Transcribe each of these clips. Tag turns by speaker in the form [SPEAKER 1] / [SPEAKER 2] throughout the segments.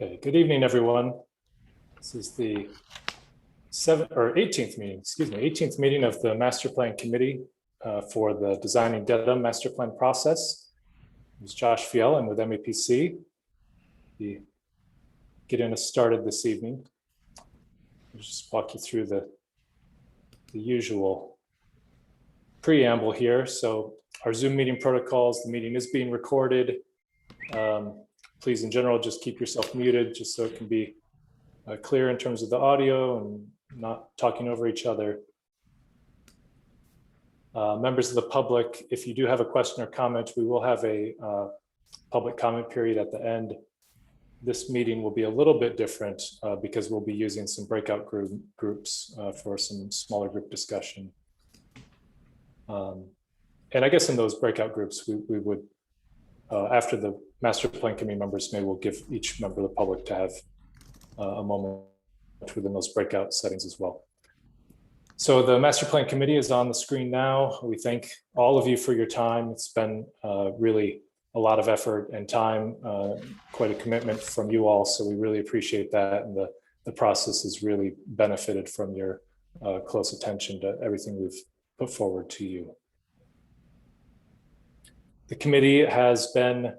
[SPEAKER 1] Okay, good evening, everyone. This is the 18th meeting, 18th meeting of the Master Plan Committee for the Designing Dedham Master Plan process. It's Josh Fiel. I'm with MEPC. Getting us started this evening. I'll just walk you through the usual preamble here. So our Zoom meeting protocols, the meeting is being recorded. Please, in general, just keep yourself muted just so it can be clear in terms of the audio and not talking over each other. Members of the public, if you do have a question or comment, we will have a public comment period at the end. This meeting will be a little bit different because we'll be using some breakout groups for some smaller group discussion. And I guess in those breakout groups, we would, after the Master Plan Committee members, maybe we'll give each member of the public to have a moment within those breakout settings as well. So the Master Plan Committee is on the screen now. We thank all of you for your time. It's been really a lot of effort and time, quite a commitment from you all. So we really appreciate that. And the process has really benefited from your close attention to everything we've put forward to you. The committee has been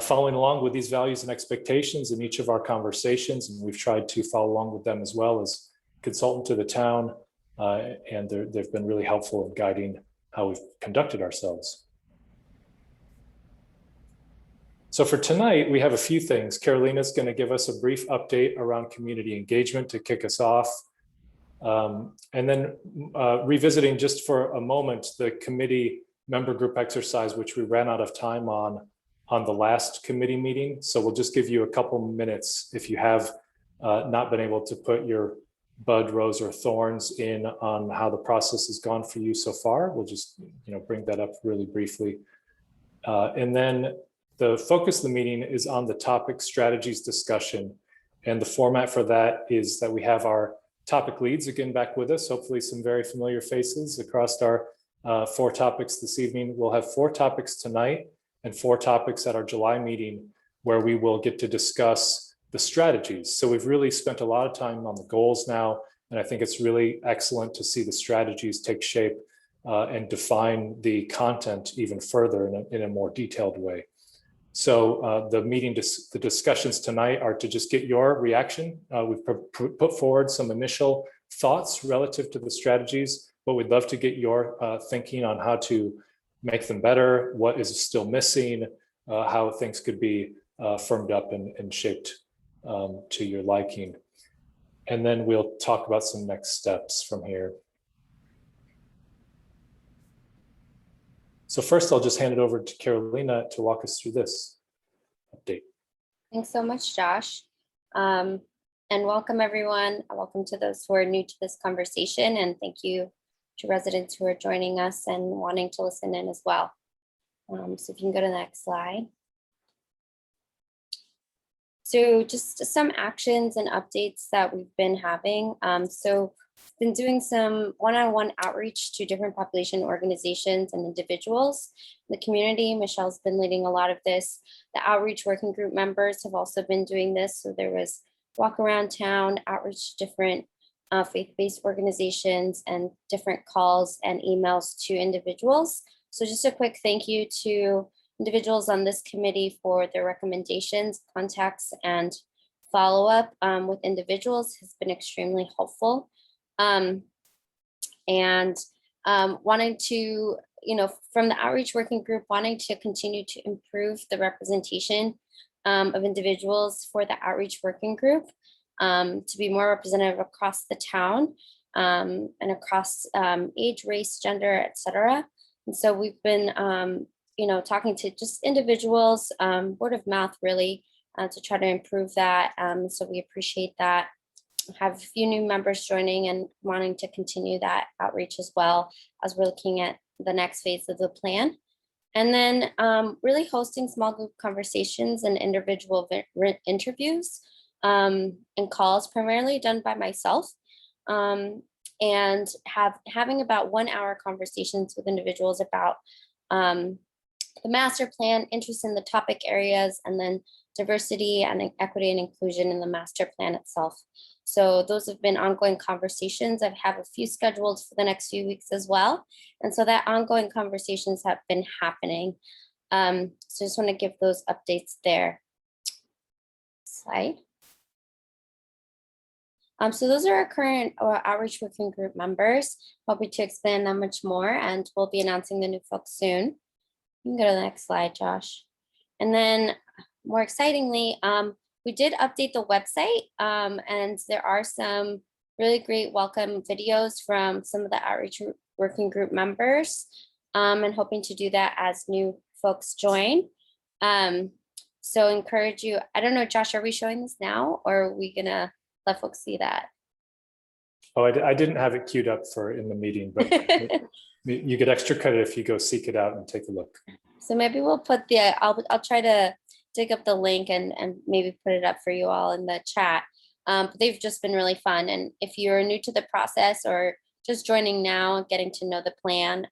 [SPEAKER 1] following along with these values and expectations in each of our conversations, and we've tried to follow along with them as well as consultant to the town, and they've been really helpful in guiding how we've conducted ourselves. So for tonight, we have a few things. Carolina's going to give us a brief update around community engagement to kick us off. And then revisiting just for a moment the committee member group exercise, which we ran out of time on the last committee meeting. So we'll just give you a couple minutes if you have not been able to put your bud, rose, or thorns in on how the process has gone for you so far. We'll just bring that up really briefly. And then the focus of the meeting is on the topic strategies discussion. And the format for that is that we have our topic leads again back with us, hopefully some very familiar faces across our 4 topics this evening. We'll have 4 topics tonight and 4 topics at our July meeting where we will get to discuss the strategies. So we've really spent a lot of time on the goals now, and I think it's really excellent to see the strategies take shape and define the content even further in a more detailed way. So the discussions tonight are to just get your reaction. We've put forward some initial thoughts relative to the strategies, but we'd love to get your thinking on how to make them better, what is still missing, how things could be firmed up and shaped to your liking. And then we'll talk about some next steps from here. So first, I'll just hand it over to Carolina to walk us through this update.
[SPEAKER 2] Thanks so much, Josh. And welcome, everyone. Welcome to those who are new to this conversation. And thank you to residents who are joining us and wanting to listen in as well. So if you can go to the next slide. So just some actions and updates that we've been having. So been doing some one-on-one outreach to different population organizations and individuals in the community. Michelle's been leading a lot of this. The outreach working group members have also been doing this. So there was walk around town, outreach to different faith-based organizations and different calls and emails to individuals. So just a quick thank you to individuals on this committee for their recommendations, contacts, and follow-up with individuals has been extremely helpful. Wanting to, from the outreach working group, wanting to continue to improve the representation of individuals for the outreach working group to be more representative across the town and across age, race, gender, etc. And so we've been, talking to just individuals, word of mouth, really, to try to improve that. So we appreciate that. Have a few new members joining and wanting to continue that outreach as well as we're looking at the next phase of the plan. And then really hosting small group conversations and individual interviews and calls primarily done by myself. And having about 1 hour conversations with individuals about the master plan, interest in the topic areas, and then diversity and equity and inclusion in the master plan itself. So those have been ongoing conversations. I have a few scheduled for the next few weeks as well. And so that ongoing conversations have been happening. So I just want to give those updates there. Slide. So those are our current outreach working group members. Hoping to expand that much more, and we'll be announcing the new folks soon. You can go to the next slide, Josh. And then more excitingly, we did update the website, and there are some really great welcome videos from some of the outreach working group members, and hoping to do that as new folks join. So encourage you. I don't know, Josh, are we showing this now, or are we gonna let folks see that?
[SPEAKER 1] Oh, I didn't have it queued up for in the meeting, but you get extra credit if you go seek it out and take a look.
[SPEAKER 2] So maybe we'll put I'll try to dig up the link and maybe put it up for you all in the chat. But they've just been really fun. And if you're new to the process or just joining now, getting to know the plan,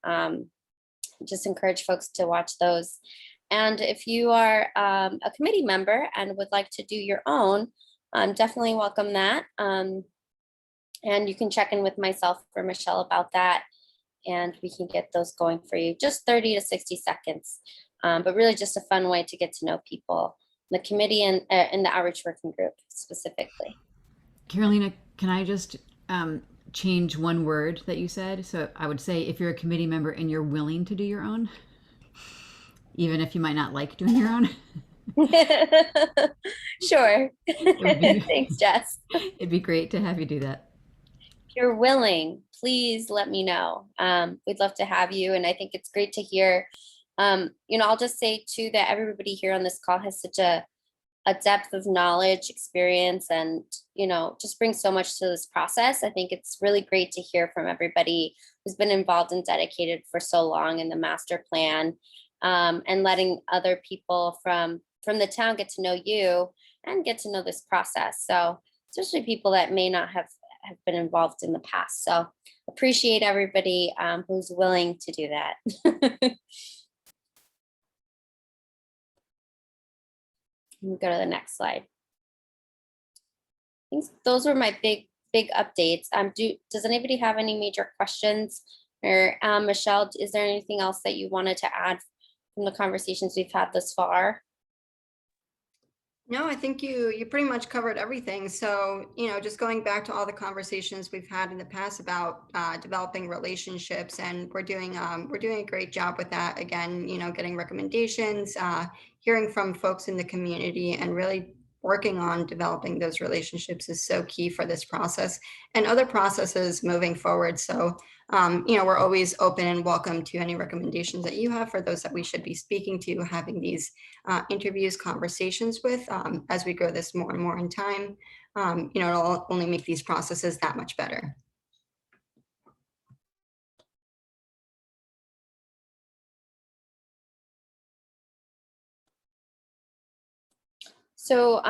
[SPEAKER 2] just encourage folks to watch those. And if you are a committee member and would like to do your own, definitely welcome that. And you can check in with myself or Michelle about that, and we can get those going for you. Just 30 to 60 seconds, but really just a fun way to get to know people, the committee and in the outreach working group specifically.
[SPEAKER 3] Carolina, can I just change one word that you said? So I would say if you're a committee member and you're willing to do your own, even if you might not like doing your own.
[SPEAKER 2] Sure. Thanks, Jess.
[SPEAKER 3] It'd be great to have you do that.
[SPEAKER 2] If you're willing, please let me know. We'd love to have you. And I think it's great to hear. I'll just say too that everybody here on this call has such a depth of knowledge, experience, and just brings so much to this process. I think it's really great to hear from everybody who's been involved and dedicated for so long in the master plan, and letting other people from the town get to know you and get to know this process. So especially people that may not have been involved in the past. So appreciate everybody who's willing to do that. Go to the next slide. I think those were my big updates. Does anybody have any major questions? Or Michelle, is there anything else that you wanted to add from the conversations we've had thus far?
[SPEAKER 4] No, I think you pretty much covered everything. So, just going back to all the conversations we've had in the past about developing relationships, and we're doing a great job with that. Again, getting recommendations, hearing from folks in the community, and really working on developing those relationships is so key for this process and other processes moving forward. So, we're always open and welcome to any recommendations that you have for those that we should be speaking to, having these interviews, conversations with, as we grow this more and more in time. It'll only make these processes that much better.
[SPEAKER 2] So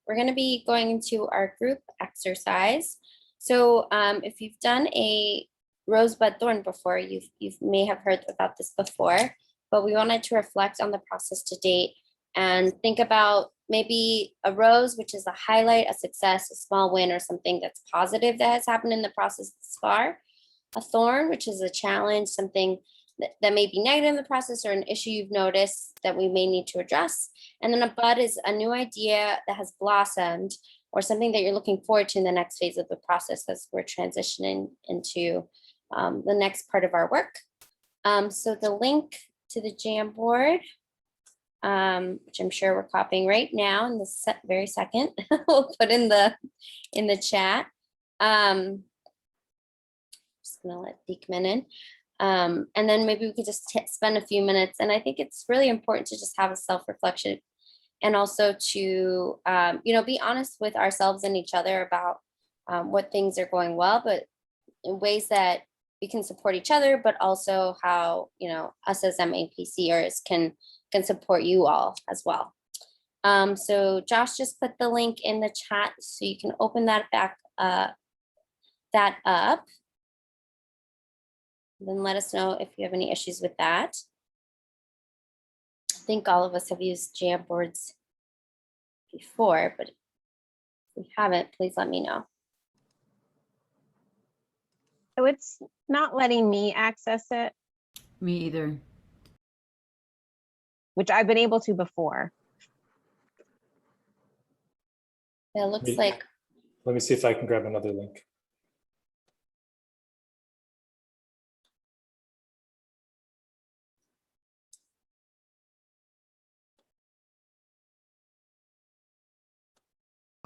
[SPEAKER 2] we're going to be going into our group exercise. So if you've done a rosebud thorn before, you may have heard about this before, but we wanted to reflect on the process to date and think about maybe a rose, which is a highlight, a success, a small win, or something that's positive that has happened in the process thus far. A thorn, which is a challenge, something that may be negative in the process or an issue you've noticed that we may need to address. And then a bud is a new idea that has blossomed, or something that you're looking forward to in the next phase of the process as we're transitioning into the next part of our work. So the link to the Jamboard, which I'm sure we're copying right now in this very second, we'll put in the chat. Just gonna let Dee come in. And then maybe we could just spend a few minutes. And I think it's really important to just have a self-reflection, and also to, be honest with ourselves and each other about what things are going well, but in ways that we can support each other, but also how, us as MAPCers can support you all as well. So Josh just put the link in the chat, so you can open that up. Then let us know if you have any issues with that. I think all of us have used Jamboards before, but if we haven't, please let me know.
[SPEAKER 5] So it's not letting me access it,
[SPEAKER 3] Me either.
[SPEAKER 5] which I've been able to before.
[SPEAKER 2] It looks
[SPEAKER 1] Me-
[SPEAKER 2] like,
[SPEAKER 1] Let me see if I can grab another link.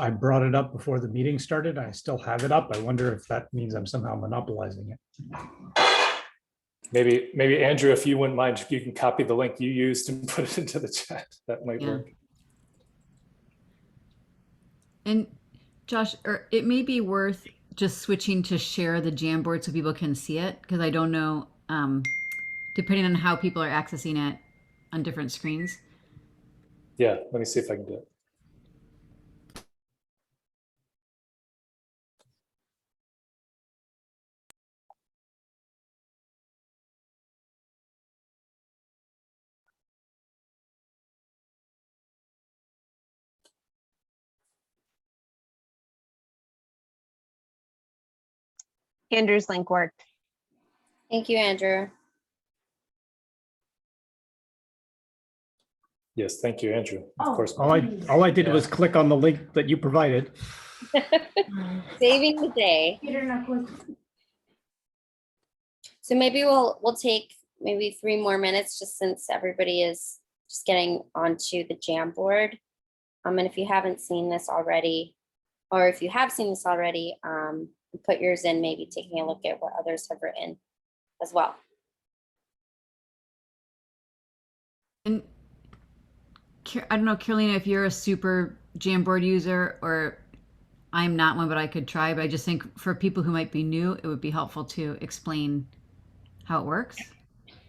[SPEAKER 6] I brought it up before the meeting started. I still have it up. I wonder if that means I'm somehow monopolizing it.
[SPEAKER 1] Maybe Andrew, if you wouldn't mind, you can copy the link you used and put it into the chat. That might
[SPEAKER 3] Yeah.
[SPEAKER 1] work.
[SPEAKER 3] And Josh, or it may be worth just switching to share the Jamboard so people can see it, because I don't know, depending on how people are accessing it on different screens.
[SPEAKER 1] Yeah, let me see if I can do it.
[SPEAKER 5] Andrew's link worked.
[SPEAKER 2] thank you, Andrew.
[SPEAKER 1] Yes, thank you, Andrew. Of course.
[SPEAKER 6] All I did was click on the link that you provided.
[SPEAKER 2] Saving the day. So maybe we'll take maybe 3 more minutes, just since everybody is just getting onto the Jamboard. And if you haven't seen this already, or if you have seen this already, put yours in, maybe taking a look at what others have written as well.
[SPEAKER 3] And I don't know, Carolina, if you're a super Jamboard user, or I'm not one, but I could try. But I just think for people who might be new, it would be helpful to explain how it works.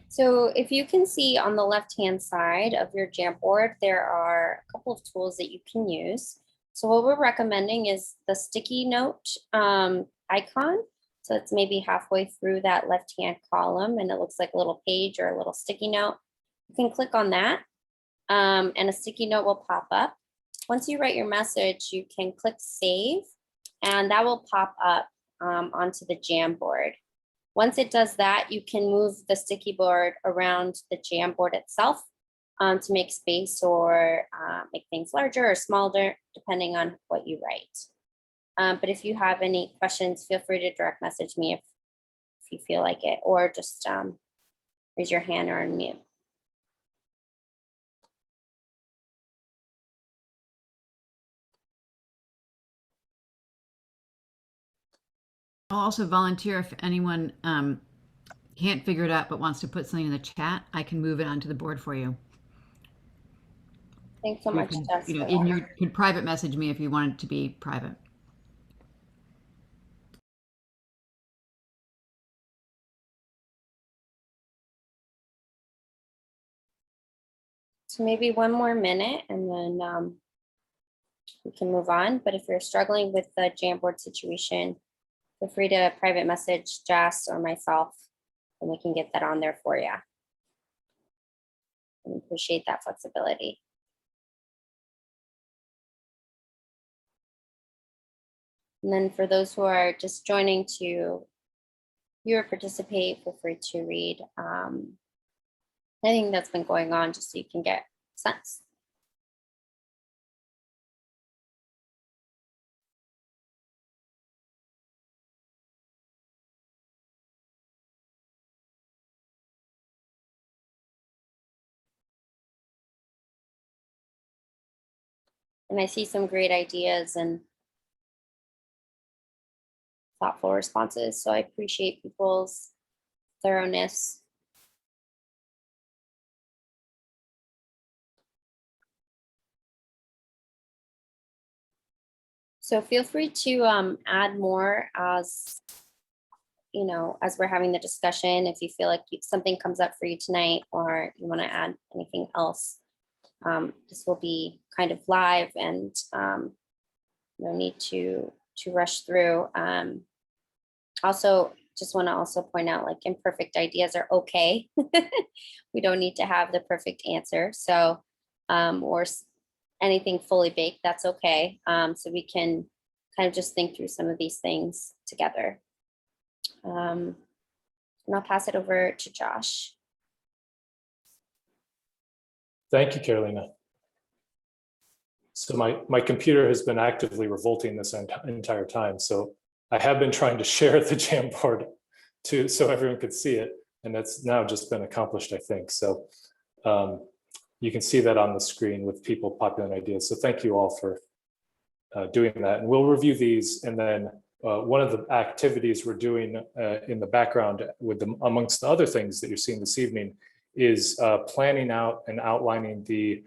[SPEAKER 2] So if you can see on the left-hand side of your Jamboard, there are a couple of tools that you can use. So what we're recommending is the sticky note icon. So it's maybe halfway through that left-hand column, and it looks like a little page or a little sticky note. You can click on that, and a sticky note will pop up. Once you write your message, you can click save, and that will pop up onto the Jamboard. Once it does that, you can move the sticky board around the Jamboard itself to make space or make things larger or smaller, depending on what you write. But if you have any questions, feel free to direct message me if you feel like it, or just raise your hand or unmute.
[SPEAKER 3] I'll also volunteer if anyone can't figure it out but wants to put something in the chat. I can move it onto the board for you.
[SPEAKER 2] Thanks so
[SPEAKER 3] You
[SPEAKER 2] much,
[SPEAKER 3] can,
[SPEAKER 2] Jess.
[SPEAKER 3] you know,
[SPEAKER 2] for that.
[SPEAKER 3] you could private message me if you want it to be private.
[SPEAKER 2] So maybe 1 more minute, and then we can move on. But if you're struggling with the Jamboard situation, feel free to private message Jess or myself, and we can get that on there for you. I appreciate that flexibility. And then for those who are just joining to view or participate, feel free to read anything that's been going on, just so you can get a sense. And I see some great ideas and thoughtful responses, so I appreciate people's thoroughness. So feel free to add more as, you know, as we're having the discussion. If you feel like something comes up for you tonight, or you want to add anything else, this will be kind of live, and no need to rush through. Also, just want to also point out, like, imperfect ideas are okay. We don't need to have the perfect answer. So, or anything fully baked, that's okay. So we can kind of just think through some of these things together. And I'll pass it over to Josh.
[SPEAKER 1] Thank you, Carolina. So my computer has been actively revolting this entire time. So I have been trying to share the Jamboard so everyone could see it. And that's now just been accomplished, I think. So you can see that on the screen with people populating ideas. So thank you all for doing that. And we'll review these. And then one of the activities we're doing in the background with them, amongst the other things that you're seeing this evening, is planning out and outlining the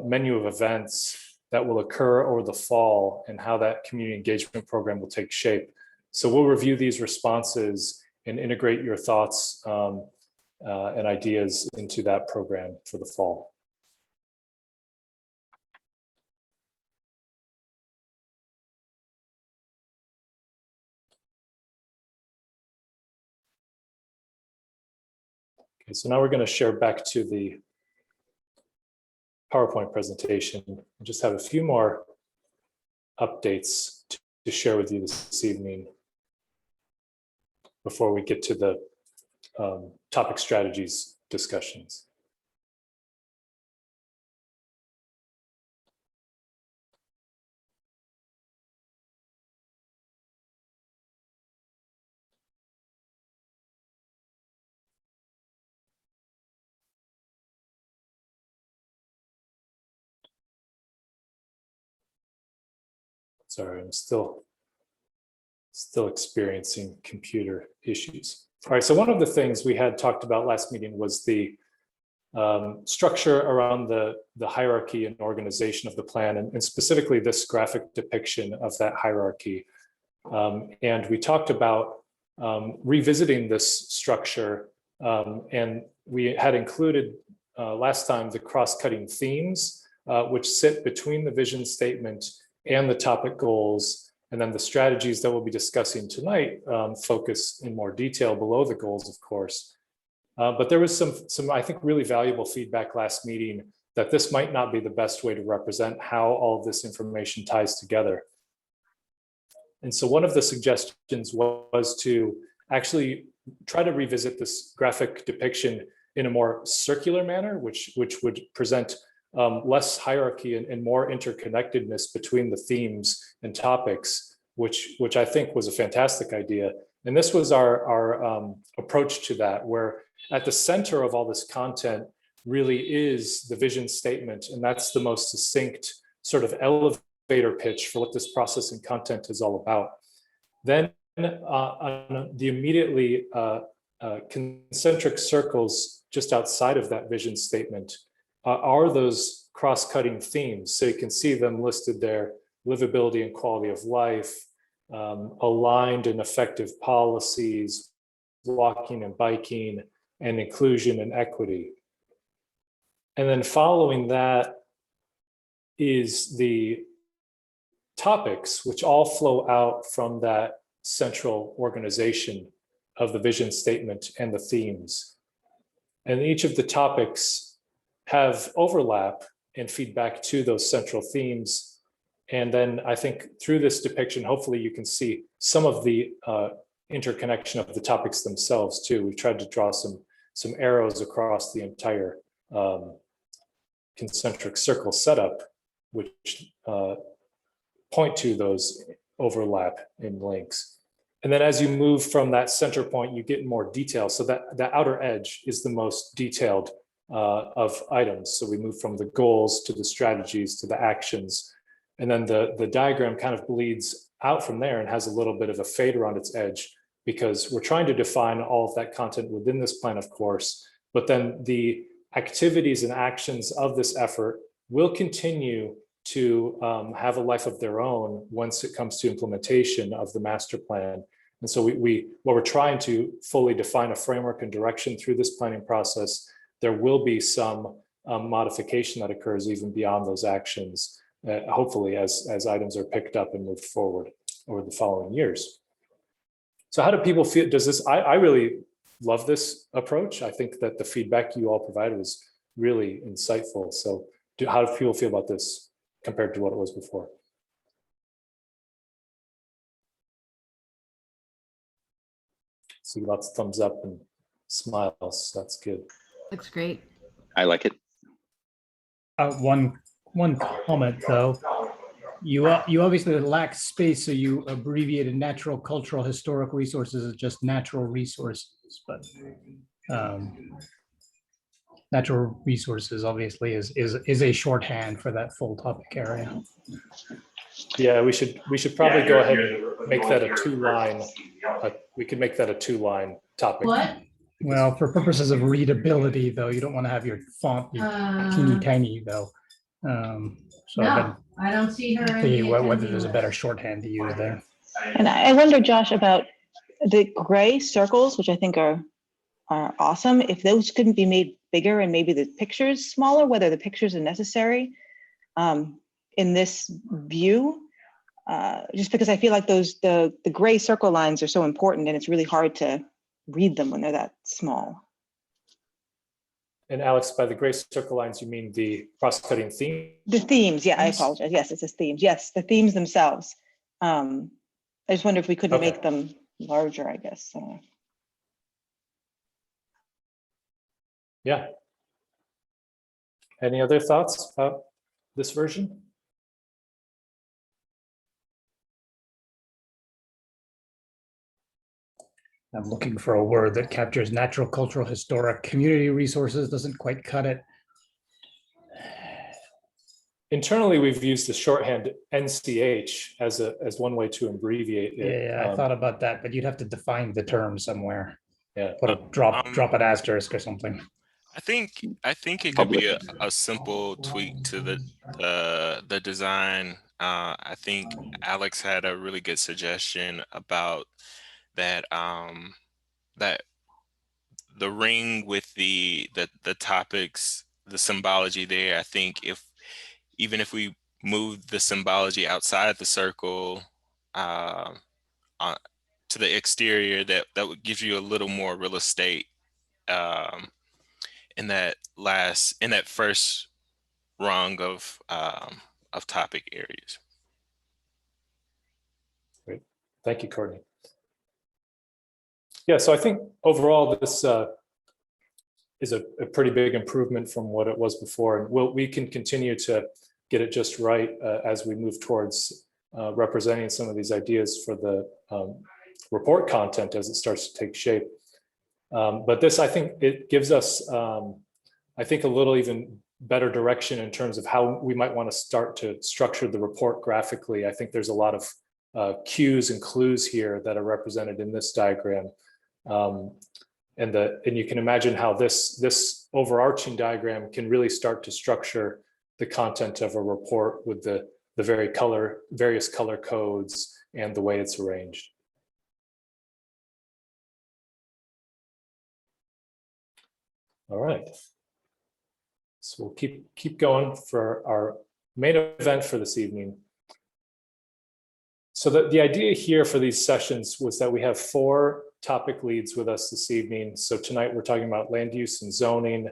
[SPEAKER 1] menu of events that will occur over the fall and how that community engagement program will take shape. So we'll review these responses and integrate your thoughts and ideas into that program for the fall. Okay, so now we're going to share back to the PowerPoint presentation and just have a few more updates to share with you this evening before we get to the topic strategies discussions. Sorry, I'm still experiencing computer issues. All right, so one of the things we had talked about last meeting was the structure around the hierarchy and organization of the plan, and specifically this graphic depiction of that hierarchy. And we talked about revisiting this structure, and we had included last time the cross-cutting themes, which sit between the vision statement and the topic goals, and then the strategies that we'll be discussing tonight focus in more detail below the goals, of course. But there was some, I think, really valuable feedback last meeting that this might not be the best way to represent how all of this information ties together. And so one of the suggestions was to actually try to revisit this graphic depiction in a more circular manner, which would present less hierarchy and more interconnectedness between the themes and topics, which I think was a fantastic idea. And this was our approach to that, where at the center of all this content really is the vision statement. And that's the most succinct sort of elevator pitch for what this processing content is all about. Then on the immediately concentric circles just outside of that vision statement are those cross-cutting themes. So you can see them listed there: livability and quality of life, aligned and effective policies, walking and biking, and inclusion and equity. And then following that is the topics, which all flow out from that central organization of the vision statement and the themes. And each of the topics have overlap and feedback to those central themes. And then I think through this depiction, hopefully you can see some of the interconnection of the topics themselves too. We've tried to draw some arrows across the entire concentric circle setup, which point to those overlap in links. And then as you move from that center point, you get more detail. So that the outer edge is the most detailed of items. So we move from the goals to the strategies to the actions. And then the diagram kind of bleeds out from there and has a little bit of a fade around its edge, because we're trying to define all of that content within this plan, of course, but then the activities and actions of this effort will continue to have a life of their own once it comes to implementation of the master plan. And so while we're trying to fully define a framework and direction through this planning process, there will be some modification that occurs even beyond those actions, hopefully as items are picked up and moved forward over the following years. So how do people feel? Does this, I really love this approach. I think that the feedback you all provided was really insightful. So how do people feel about this compared to what it was before? See lots of thumbs up and smiles. That's good.
[SPEAKER 3] Looks great.
[SPEAKER 7] I like it.
[SPEAKER 6] One comment though. You obviously lack space, so you abbreviated natural, cultural, historic resources as just natural resources, but natural resources obviously is a shorthand for that full topic area.
[SPEAKER 1] Yeah, we should probably go ahead and make that a 2-line. We could make that a 2-line topic.
[SPEAKER 3] What?
[SPEAKER 6] Well, for purposes of readability, though, you don't want to have your font be teeny tiny, though. So
[SPEAKER 3] No, I don't see her. in the
[SPEAKER 6] whether there's a
[SPEAKER 3] attendee
[SPEAKER 6] better
[SPEAKER 3] list.
[SPEAKER 6] shorthand to use there.
[SPEAKER 8] And I wonder, Josh, about the gray circles, which I think are awesome. If those couldn't be made bigger and maybe the pictures smaller, whether the pictures are necessary in this view, just because I feel like the gray circle lines are so important and it's really hard to read them when they're that small.
[SPEAKER 1] And Alex, by the gray circle lines, you mean the cross-cutting theme?
[SPEAKER 8] The themes, yeah, I apologize. Yes, it says themes. Yes, the themes themselves. I just wonder if we couldn't
[SPEAKER 1] Okay.
[SPEAKER 8] make them larger, I guess.
[SPEAKER 1] Yeah. Any other thoughts about this version?
[SPEAKER 6] I'm looking for a word that captures natural, cultural, historic, community resources. Doesn't quite cut it.
[SPEAKER 1] Internally, we've used the shorthand NCH as one way to abbreviate it.
[SPEAKER 6] Yeah, I thought about that, but you'd have to define the term somewhere.
[SPEAKER 1] Yeah.
[SPEAKER 6] Put a drop an asterisk or something.
[SPEAKER 9] I think it could be a simple tweak to the design. I think Alex had a really good suggestion about that that the ring with the topics, the symbology there. I think even if we move the symbology outside the circle to the exterior, that would give you a little more real estate in that first rung of topic areas.
[SPEAKER 1] Great, thank you, Courtney. Yeah, so I think overall this is a pretty big improvement from what it was before, and we can continue to get it just right as we move towards representing some of these ideas for the report content as it starts to take shape. But this, I think, it gives us, I think, a little even better direction in terms of how we might want to start to structure the report graphically. I think there's a lot of cues and clues here that are represented in this diagram. And you can imagine how this overarching diagram can really start to structure the content of a report with the various color codes and the way it's arranged. All right. So we'll keep going for our main event for this evening. So the idea here for these sessions was that we have 4 topic leads with us this evening. So tonight we're talking about land use and zoning,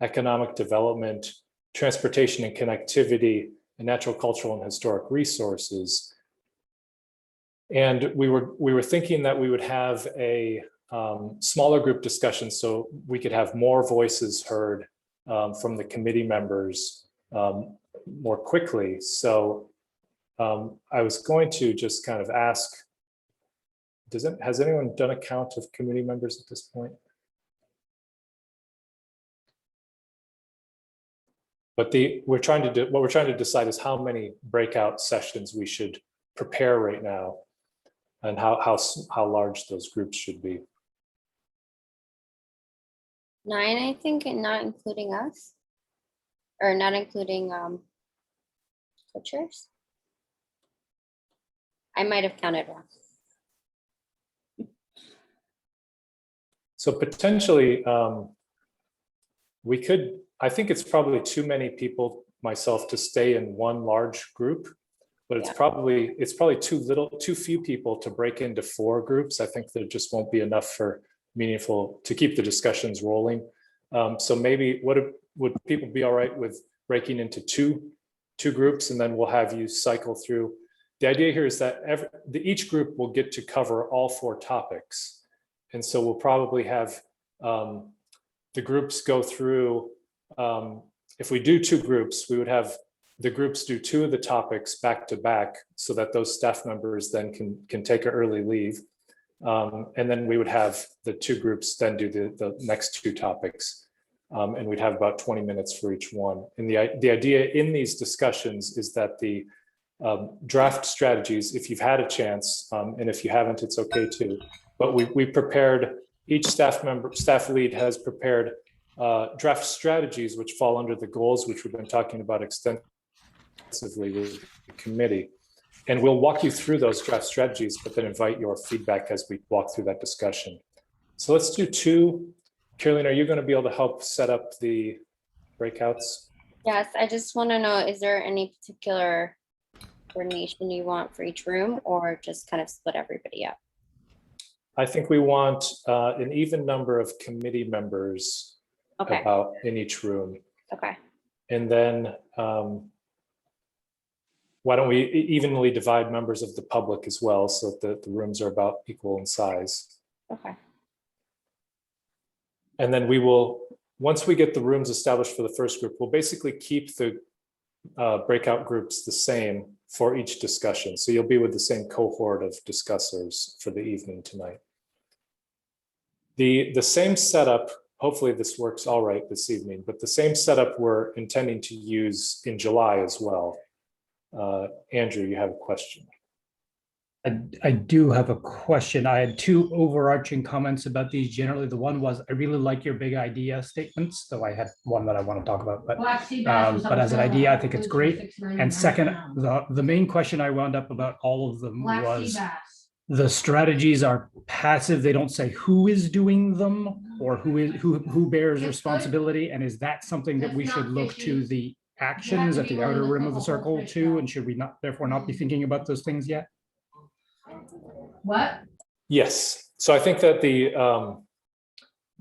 [SPEAKER 1] economic development, transportation and connectivity, and natural, cultural, and historic resources. And we were thinking that we would have a smaller group discussion so we could have more voices heard from the committee members more quickly. So I was going to just kind of ask, has anyone done a count of committee members at this point? But what we're trying to decide is how many breakout sessions we should prepare right now, and how large those groups should be.
[SPEAKER 2] 9, I think, and not including us, or not including co-chairs. I might have counted wrong.
[SPEAKER 1] So potentially, we could. I think it's probably too many people, myself, to stay in one large group, but it's probably too few people to break into 4 groups. I think there just won't be enough for to keep the discussions rolling. So maybe what would people be all right with breaking into two groups, and then we'll have you cycle through? The idea here is that each group will get to cover all 4 topics. And so we'll probably have the groups go through, if we do 2 groups, we would have the groups do 2 of the topics back to back so that those staff members then can take an early leave. And then we would have the 2 groups then do the next 2 topics. And we'd have about 20 minutes for each one. And the idea in these discussions is that the draft strategies, if you've had a chance, and if you haven't, it's okay too. But we prepared, each staff lead has prepared draft strategies which fall under the goals, which we've been talking about extensively with the committee. And we'll walk you through those draft strategies, but then invite your feedback as we walk through that discussion. So let's do 2. Caroline, are you going to be able to help set up the breakouts?
[SPEAKER 2] Yes, I just want to know, is there any particular coordination you want for each room, or just kind of split everybody up?
[SPEAKER 1] I think we want an even number of committee members
[SPEAKER 2] Okay.
[SPEAKER 1] about in each room.
[SPEAKER 2] Okay.
[SPEAKER 1] And then why don't we evenly divide members of the public as well, so that the rooms are about equal in size.
[SPEAKER 2] Okay.
[SPEAKER 1] And then we will, once we get the rooms established for the first group, we'll basically keep the breakout groups the same for each discussion. So you'll be with the same cohort of discussers for the evening tonight. The same setup, hopefully this works all right this evening, but the same setup we're intending to use in July as well. Andrew, you have a question.
[SPEAKER 6] I do have a question. I had 2 overarching comments about these generally. The one was, I really like your big idea statements, though I had one that I want to talk about, but as an idea, I think it's great. And second, the main question I wound up about all of them was, the strategies are passive. They don't say who is doing them or who bears responsibility. And is that something that we should look to the actions at the outer rim of the circle too? And should we therefore not be thinking about those things yet?
[SPEAKER 3] What?
[SPEAKER 1] Yes. So I think that the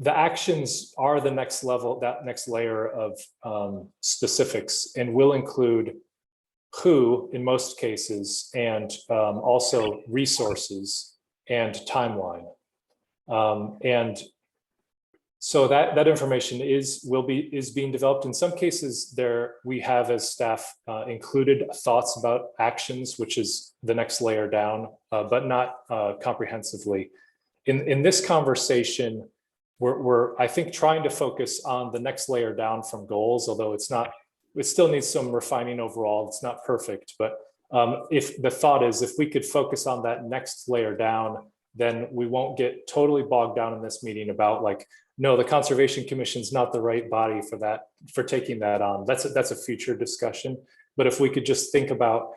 [SPEAKER 1] actions are the next level, that next layer of specifics, and will include who in most cases, and also resources and timeline. And so that information is being developed. In some cases, we have as staff included thoughts about actions, which is the next layer down, but not comprehensively. In this conversation, we're I think trying to focus on the next layer down from goals, although it still needs some refining overall. It's not perfect, but if the thought is, if we could focus on that next layer down, then we won't get totally bogged down in this meeting about like, no, the Conservation Commission is not the right body for taking that on. That's a future discussion. But if we could just think about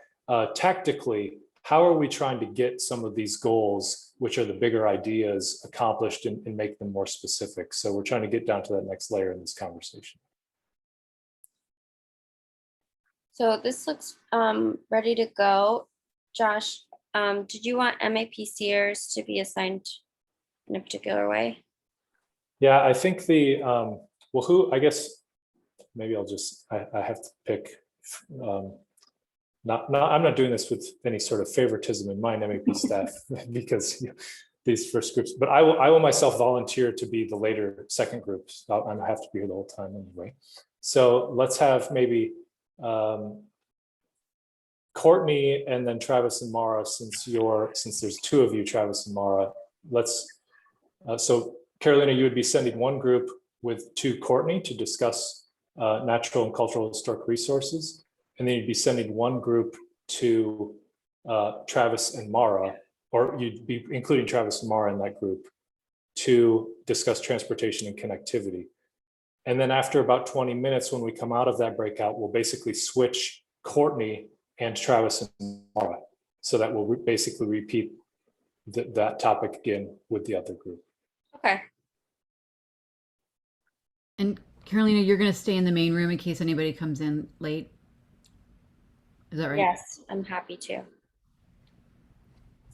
[SPEAKER 1] tactically, how are we trying to get some of these goals, which are the bigger ideas, accomplished and make them more specific? So we're trying to get down to that next layer in this conversation.
[SPEAKER 2] So this looks ready to go. Josh, did you want MAPCers to be assigned in a particular way?
[SPEAKER 1] Yeah, I think well, I guess maybe I have to pick. I'm not doing this with any sort of favoritism in mind, MAP staff, because these first groups, but I will myself volunteer to be the later second groups. I have to be here the whole time anyway. So let's have maybe Courtney and then Travis and Mara, since there's 2 of you, Travis and Mara. So Carolina, you would be sending one group to Courtney to discuss natural and cultural historic resources. And then you'd be sending one group to Travis and Mara, or you'd be including Travis and Mara in that group to discuss transportation and connectivity. And then after about 20 minutes, when we come out of that breakout, we'll basically switch Courtney and Travis and Mara, so that we'll basically repeat that topic again with the other group.
[SPEAKER 2] Okay.
[SPEAKER 3] And Carolina, you're going to stay in the main room in case anybody comes in late. Is that right?
[SPEAKER 2] Yes, I'm happy to.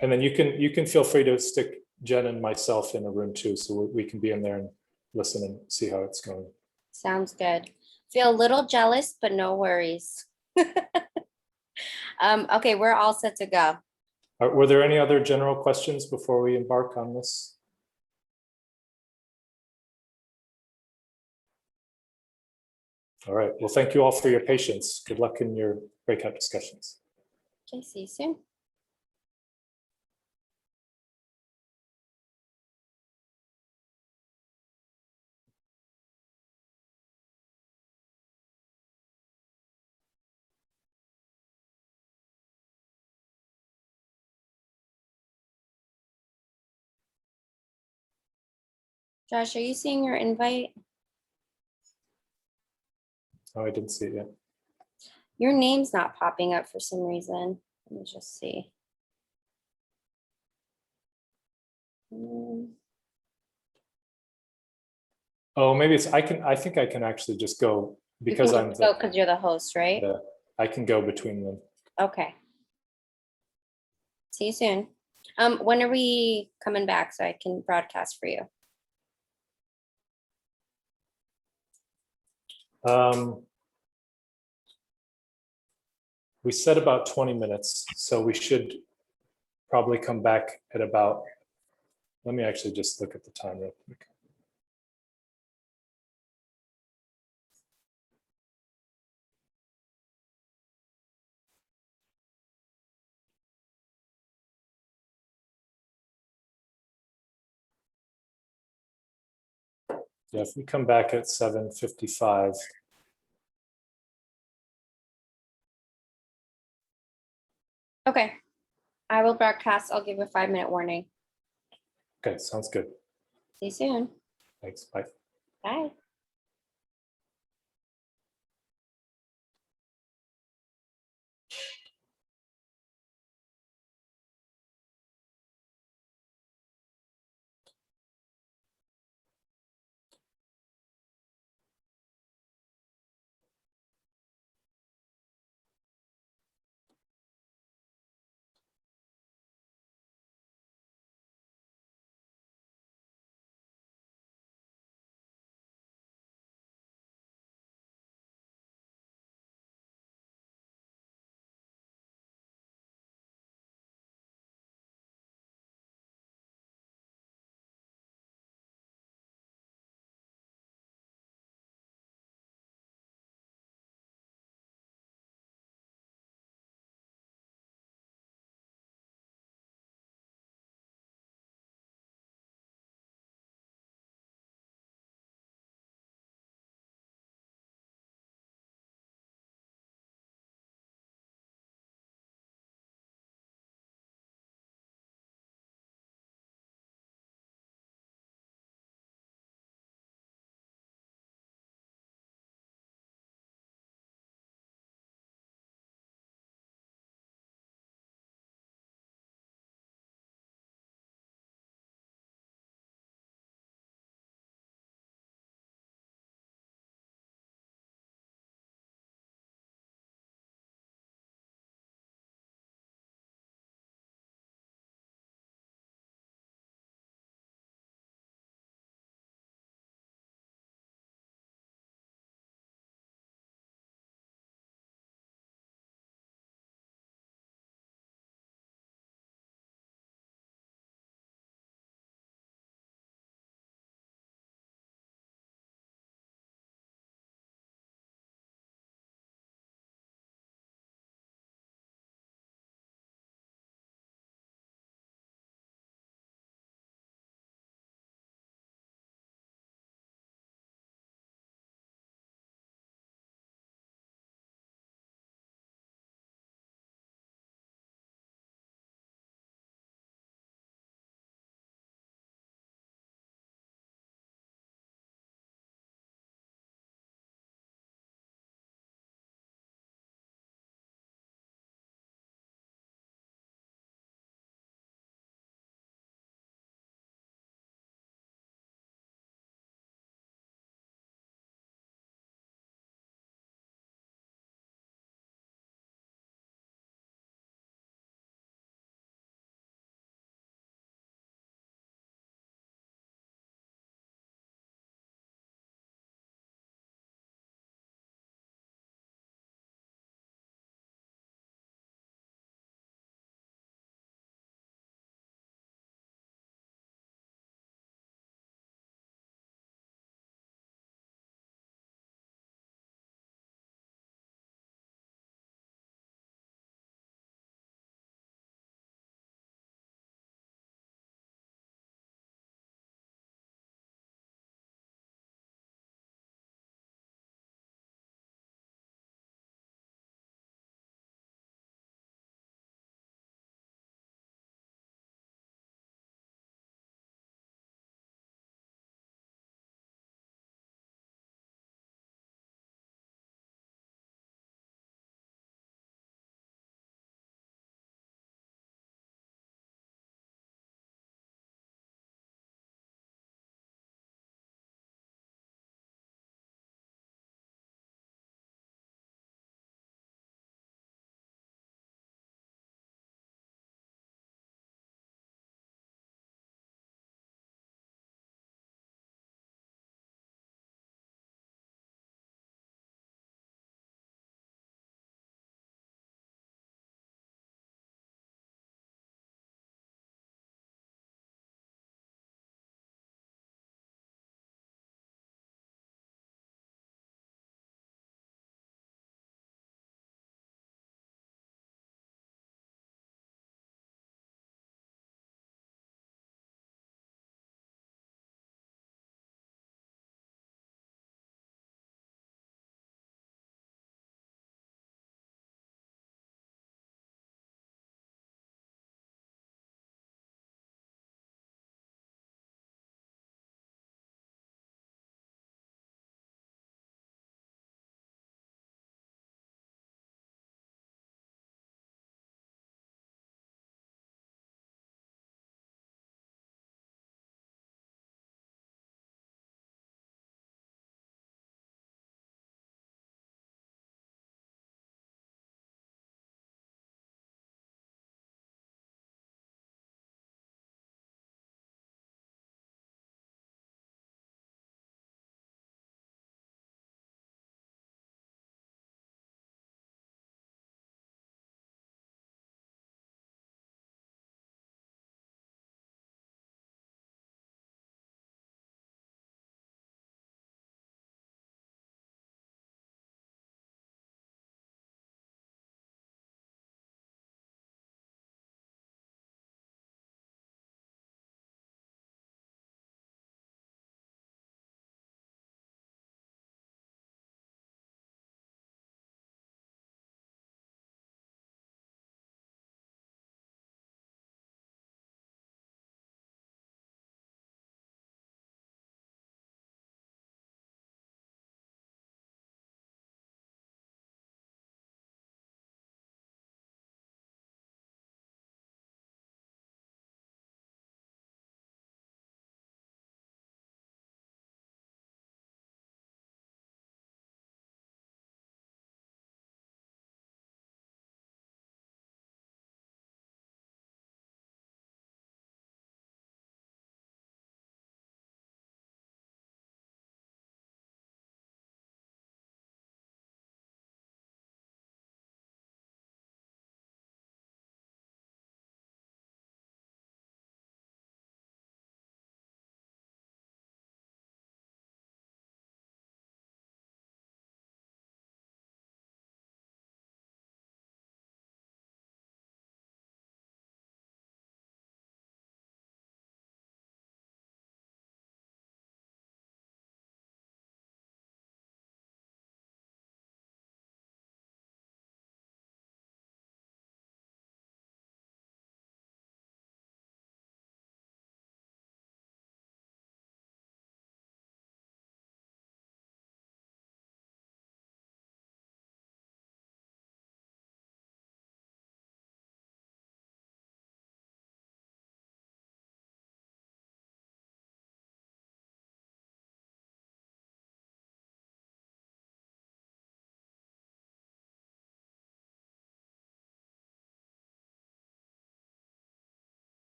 [SPEAKER 1] And then you can feel free to stick Jen and myself in a room too, so we can be in there and listen and see how it's going.
[SPEAKER 2] Sounds good. Feel a little jealous, but no worries. Okay, we're all set to go.
[SPEAKER 1] Were there any other general questions before we embark on this? All right, well, thank you all for your patience. Good luck in your breakout discussions.
[SPEAKER 2] Okay, see you soon. Josh, are you seeing your invite?
[SPEAKER 1] Oh, I didn't see it yet.
[SPEAKER 2] Your name's not popping up for some reason. Let me just see.
[SPEAKER 1] Oh, maybe it's, I think I can actually just go because I'm the,
[SPEAKER 2] because you're the host, right?
[SPEAKER 1] I can go between them.
[SPEAKER 2] Okay. See you soon. When are we coming back so I can broadcast for you?
[SPEAKER 1] We said about 20 minutes, so we should probably come back at about, let me actually just look at the time real quick. Yeah, if we come back at 7:55.
[SPEAKER 2] Okay. I will broadcast. I'll give a 5-minute warning.
[SPEAKER 1] Okay, sounds good.
[SPEAKER 2] See you soon.
[SPEAKER 1] Thanks, bye.
[SPEAKER 2] Bye.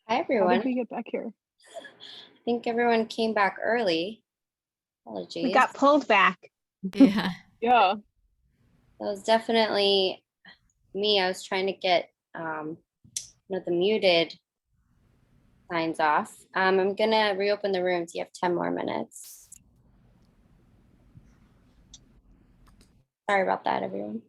[SPEAKER 2] Hi,
[SPEAKER 5] How
[SPEAKER 2] everyone.
[SPEAKER 5] did we get back here?
[SPEAKER 2] I think everyone came back early. Apologies.
[SPEAKER 5] We got pulled back.
[SPEAKER 3] Yeah.
[SPEAKER 5] Yeah.
[SPEAKER 2] That was definitely me. I was trying to get the muted signs off. I'm gonna reopen the rooms. You have 10 more minutes. Sorry about that, everyone.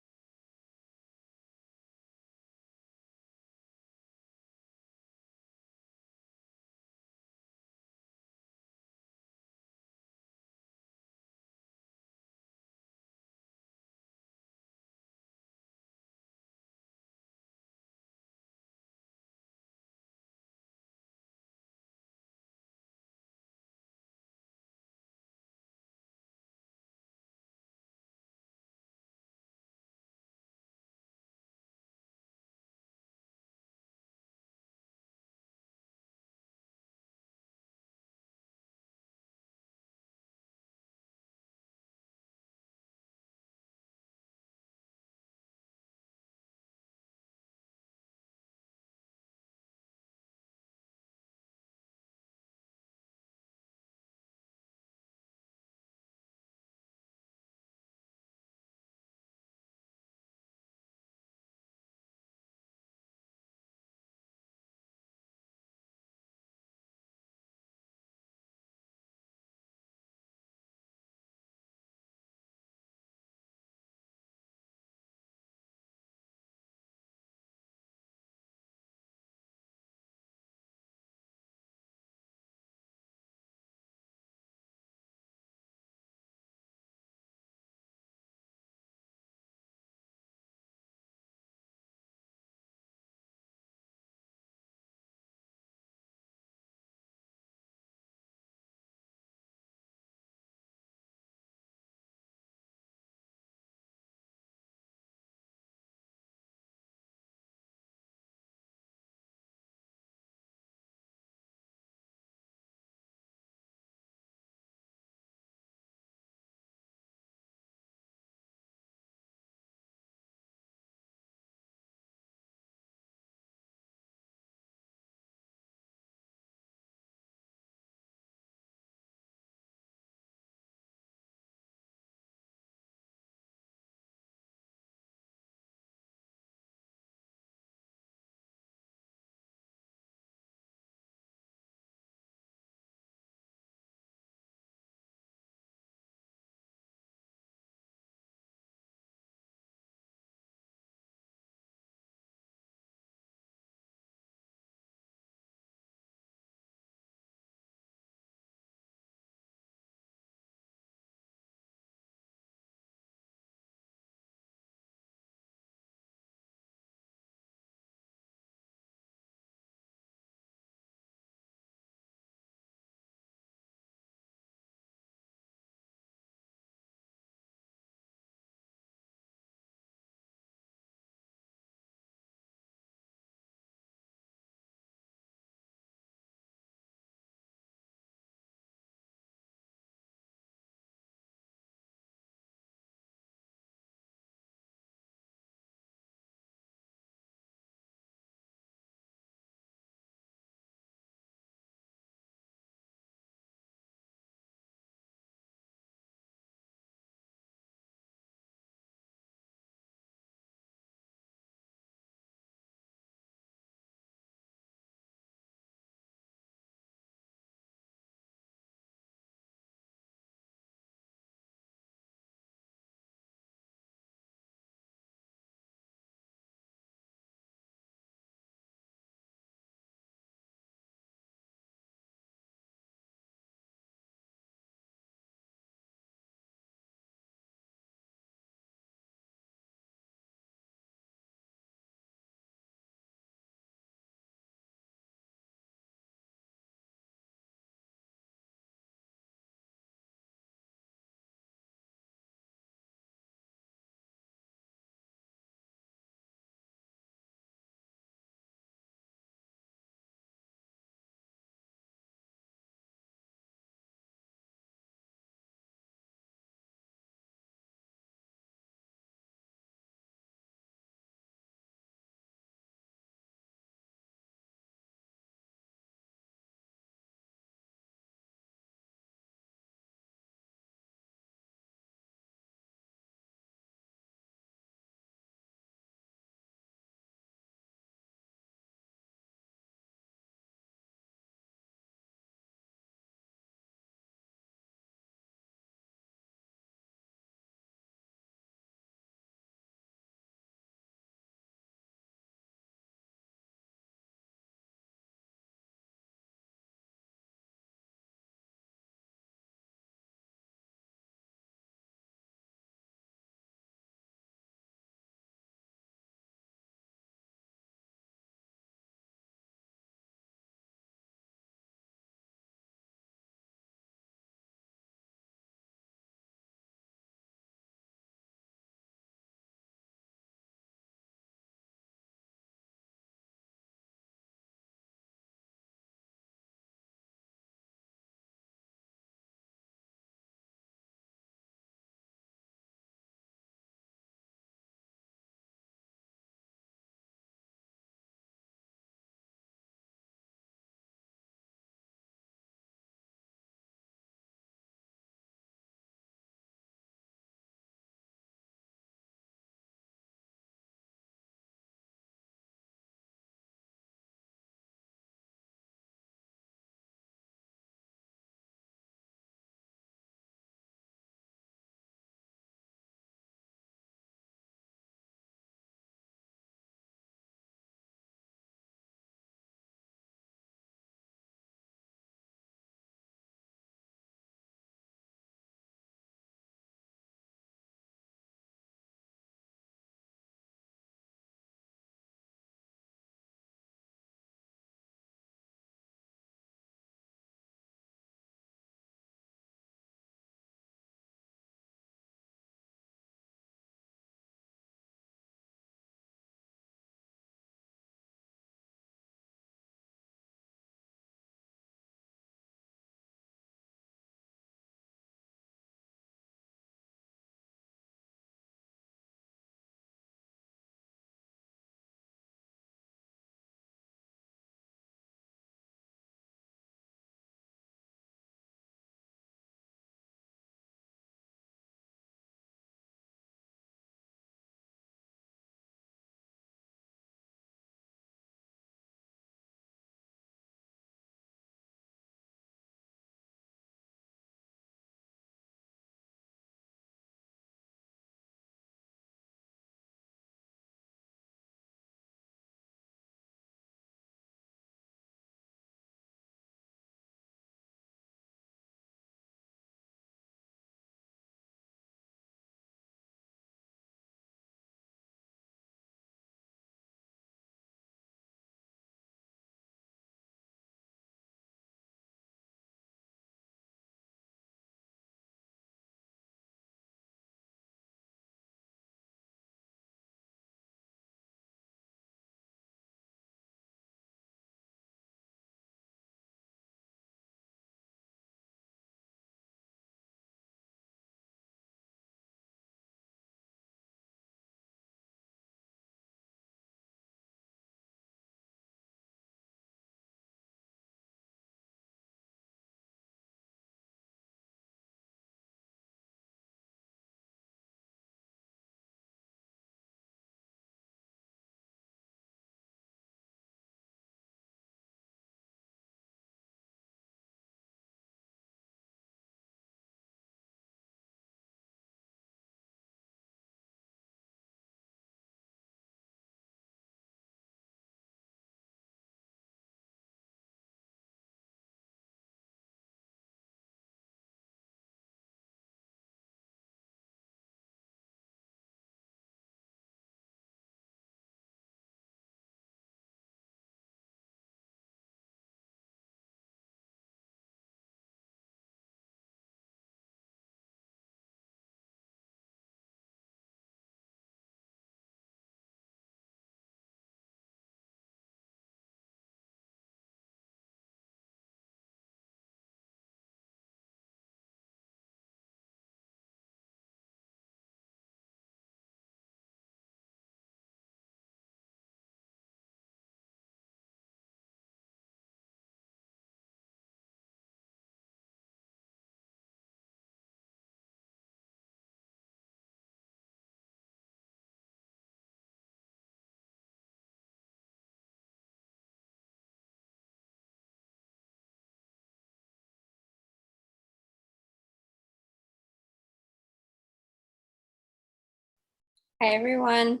[SPEAKER 2] Hi, everyone.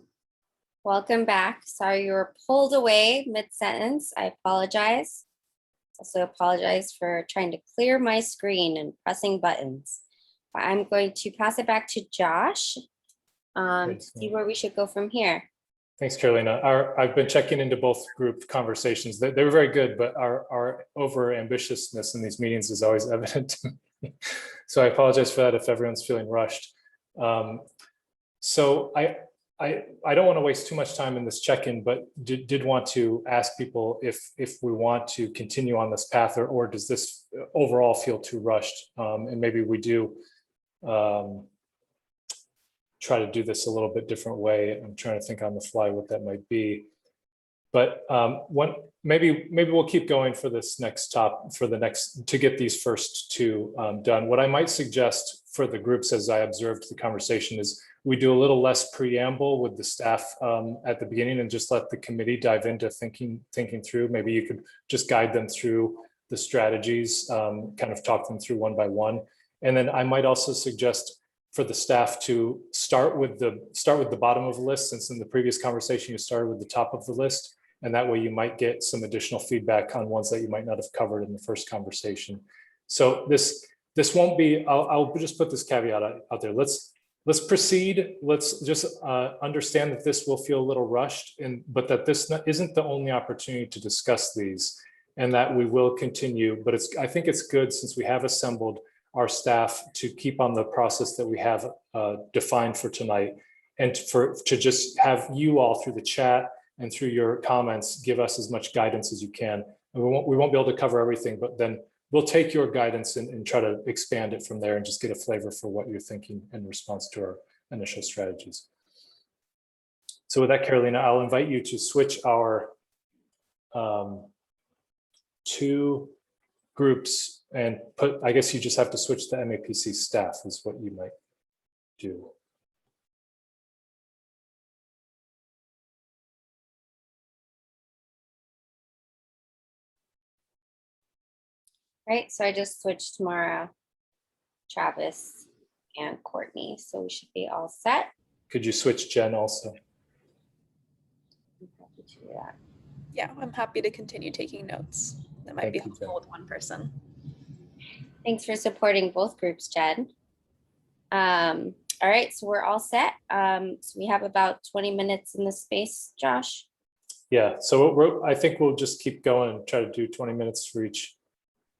[SPEAKER 2] Welcome back. Sorry you were pulled away mid-sentence. I apologize. Also apologize for trying to clear my screen and pressing buttons. But I'm going to pass it back to Josh to see where we should go from here.
[SPEAKER 1] Thanks, Carolina. I've been checking into both group conversations. They were very good, but our over ambitiousness in these meetings is always evident to me. So I apologize for that if everyone's feeling rushed. So I don't want to waste too much time in this check-in, but did want to ask people if we want to continue on this path, or does this overall feel too rushed? And maybe we do try to do this a little bit different way. I'm trying to think on the fly what that might be. But maybe we'll keep going for this next to get these first two done. What I might suggest for the groups, as I observed the conversation, is we do a little less preamble with the staff at the beginning and just let the committee dive into thinking through. Maybe you could just guide them through the strategies, kind of talk them through one by one. And then I might also suggest for the staff to start with the bottom of the list, since in the previous conversation you started with the top of the list. And that way you might get some additional feedback on ones that you might not have covered in the first conversation. So this won't be, I'll just put this caveat out there. Let's proceed. Let's just understand that this will feel a little rushed, but that this isn't the only opportunity to discuss these, and that we will continue. But I think it's good, since we have assembled our staff, to keep on the process that we have defined for tonight, and to just have you all through the chat and through your comments give us as much guidance as you can. And we won't be able to cover everything, but then we'll take your guidance and try to expand it from there and just get a flavor for what you're thinking in response to our initial strategies. So with that, Carolina, I'll invite you to switch our two groups and I guess you just have to switch the MAPC staff is what you might do.
[SPEAKER 2] Right, so I just switched Mara, Travis, and Courtney, so we should be all set.
[SPEAKER 1] Could you switch Jen also?
[SPEAKER 2] I'm happy to do that.
[SPEAKER 7] Yeah, I'm happy to continue taking notes. That might be helpful with one person.
[SPEAKER 2] Thanks for supporting both groups, Jen. All right, so we're all set. So we have about 20 minutes in this space, Josh.
[SPEAKER 1] Yeah, so I think we'll just keep going and try to do 20 minutes for each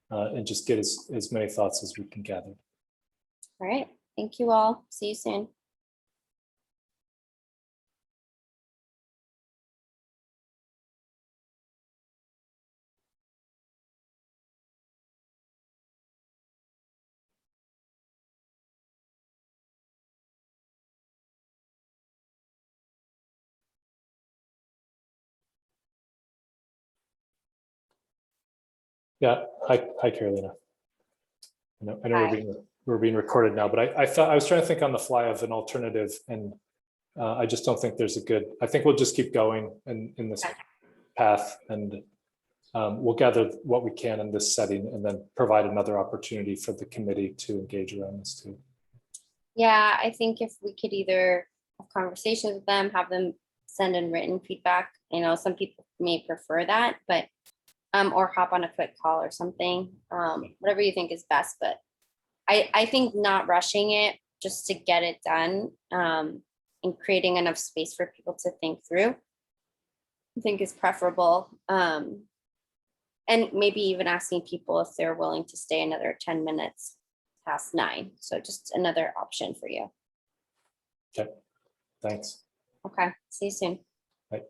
[SPEAKER 1] and just get as many thoughts as we can gather.
[SPEAKER 2] All right, thank you all. See you soon.
[SPEAKER 1] Yeah, hi Carolina. I know we're being recorded now, but I thought I was trying to think on the fly of an alternative, and I just don't think there's a good. I think we'll just keep going in this path, and we'll gather what we can in this setting, and then provide another opportunity for the committee to engage around this too.
[SPEAKER 2] Yeah, I think if we could either have conversations with them, have them send in written feedback. You know, some people may prefer that, but or hop on a quick call or something, whatever you think is best. But I think not rushing it just to get it done and creating enough space for people to think through, I think is preferable. And maybe even asking people if they're willing to stay another 10 minutes past 9. So just another option for you.
[SPEAKER 1] Okay, thanks.
[SPEAKER 2] Okay, see you soon.
[SPEAKER 1] Bye.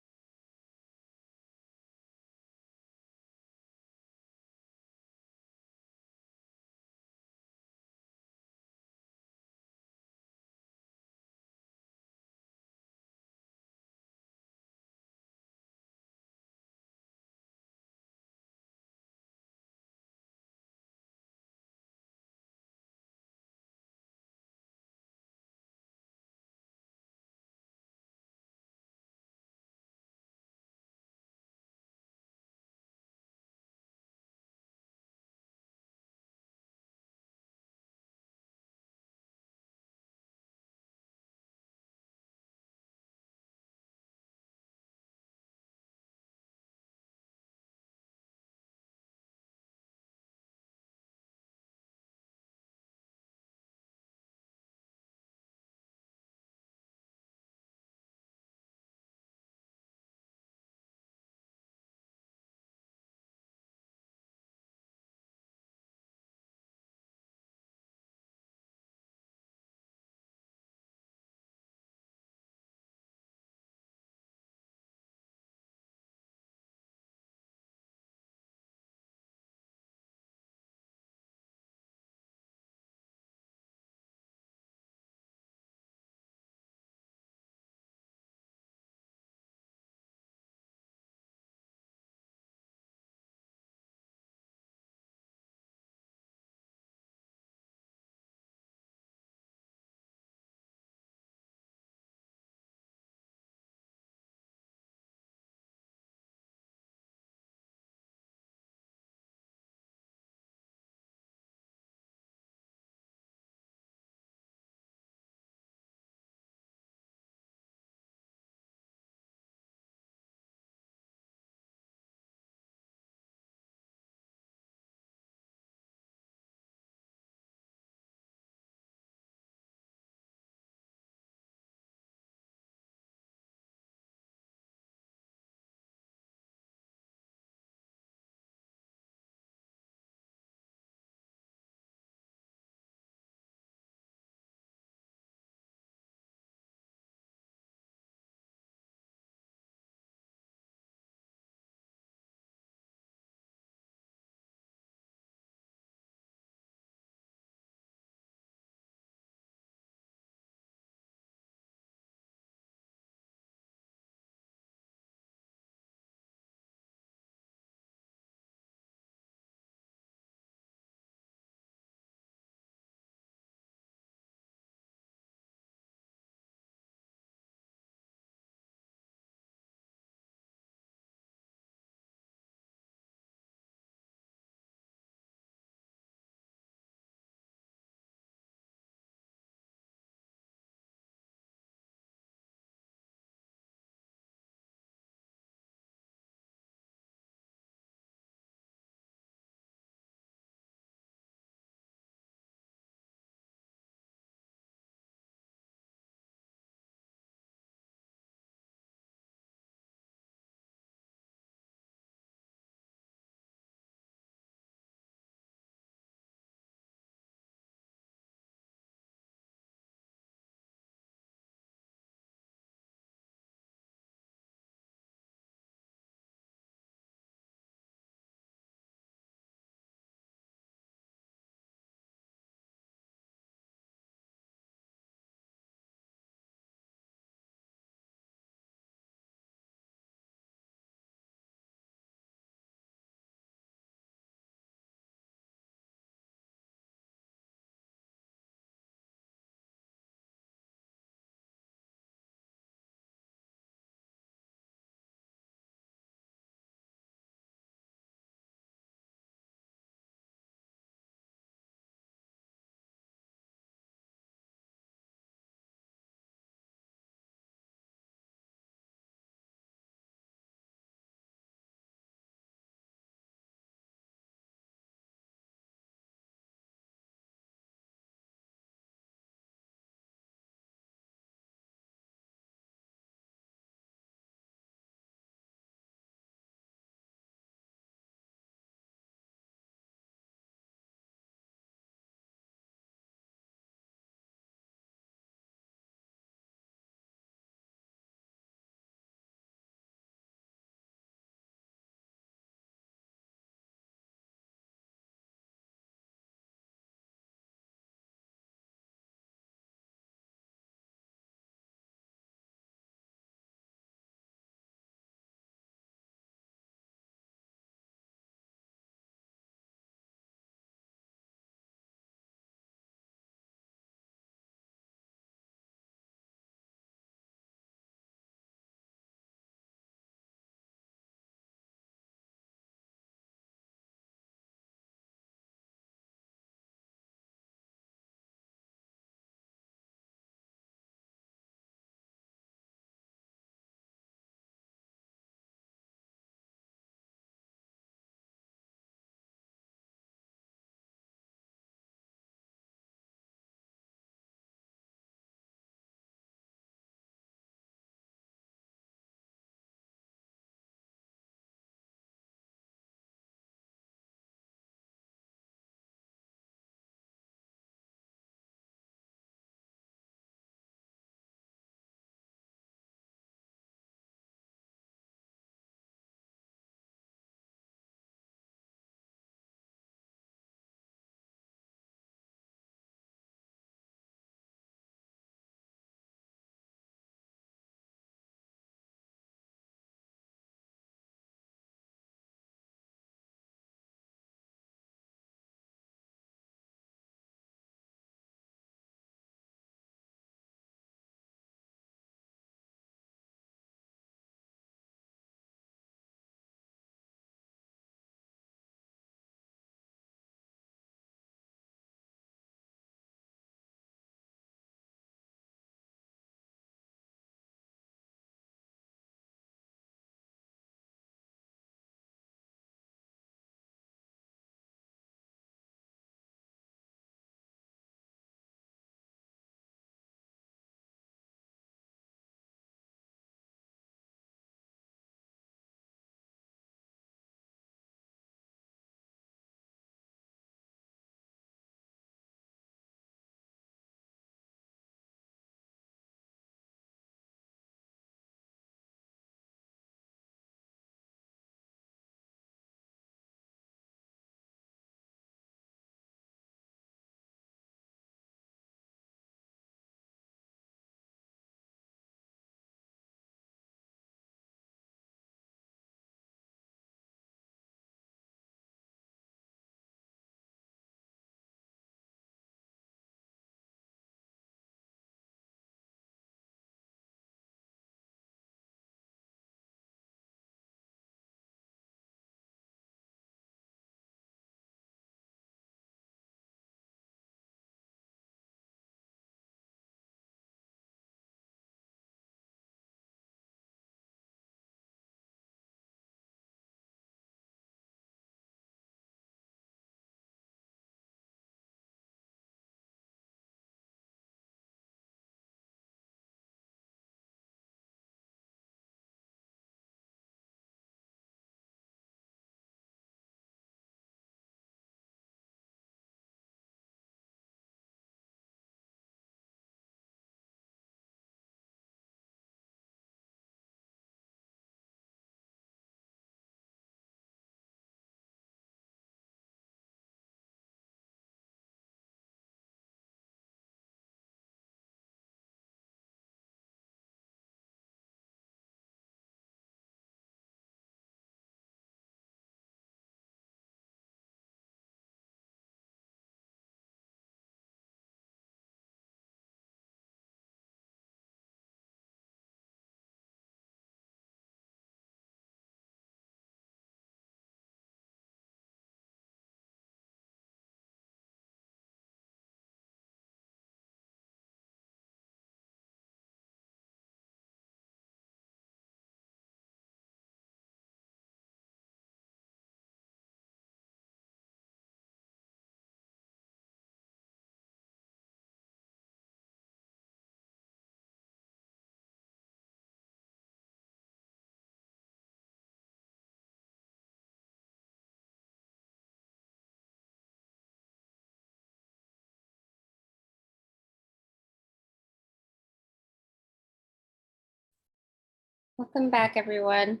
[SPEAKER 2] Welcome back, everyone.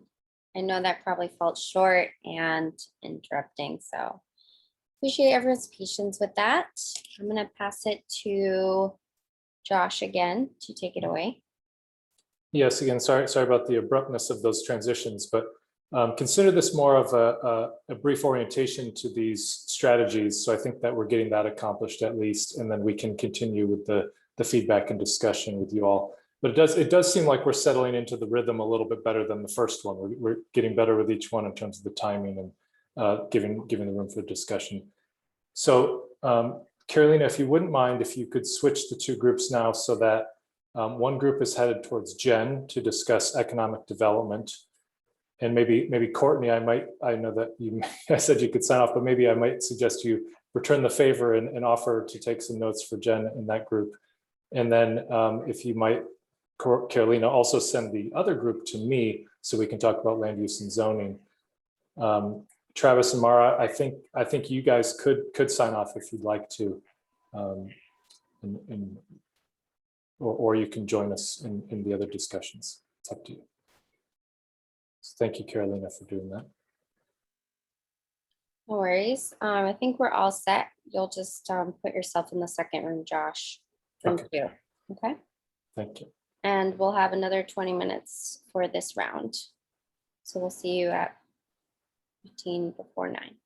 [SPEAKER 2] I know that probably felt short and interrupting, so appreciate everyone's patience with that. I'm gonna pass it to Josh again to take it away.
[SPEAKER 1] Yes, again, sorry about the abruptness of those transitions, but consider this more of a brief orientation to these strategies. So I think that we're getting that accomplished at least, and then we can continue with the feedback and discussion with you all. But it does seem like we're settling into the rhythm a little bit better than the first one. We're getting better with each one in terms of the timing and giving the room for discussion. So Carolina, if you wouldn't mind, if you could switch the two groups now so that one group is headed towards Jen to discuss economic development. And maybe Courtney, I know that I said you could sign off, but maybe I might suggest you return the favor and offer to take some notes for Jen in that group. And then if you might, Carolina, also send the other group to me so we can talk about land use and zoning. Travis and Mara, I think you guys could sign off if you'd like to, or you can join us in the other discussions. It's up to you. So thank you, Carolina, for doing that.
[SPEAKER 2] No worries. I think we're all set. You'll just put yourself in the second room, Josh. Thank you. Okay.
[SPEAKER 1] Thank you.
[SPEAKER 2] And we'll have another 20 minutes for this round. So we'll see you at 15 before 9.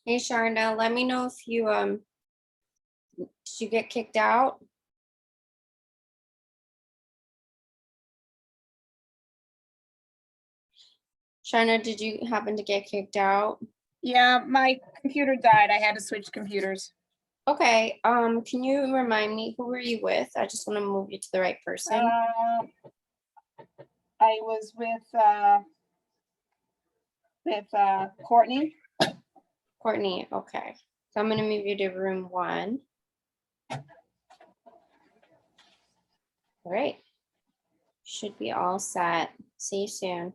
[SPEAKER 2] Hey, Sharna, let me know if you, did you get kicked out? Sharna, did you happen to get kicked out?
[SPEAKER 10] Yeah, my computer died. I had to switch computers.
[SPEAKER 2] Okay, can you remind me, who were you with? I just want to move you to the right person.
[SPEAKER 10] I was with Courtney.
[SPEAKER 2] Courtney, okay. So I'm gonna move you to room 1. All right. Should be all set. See you soon.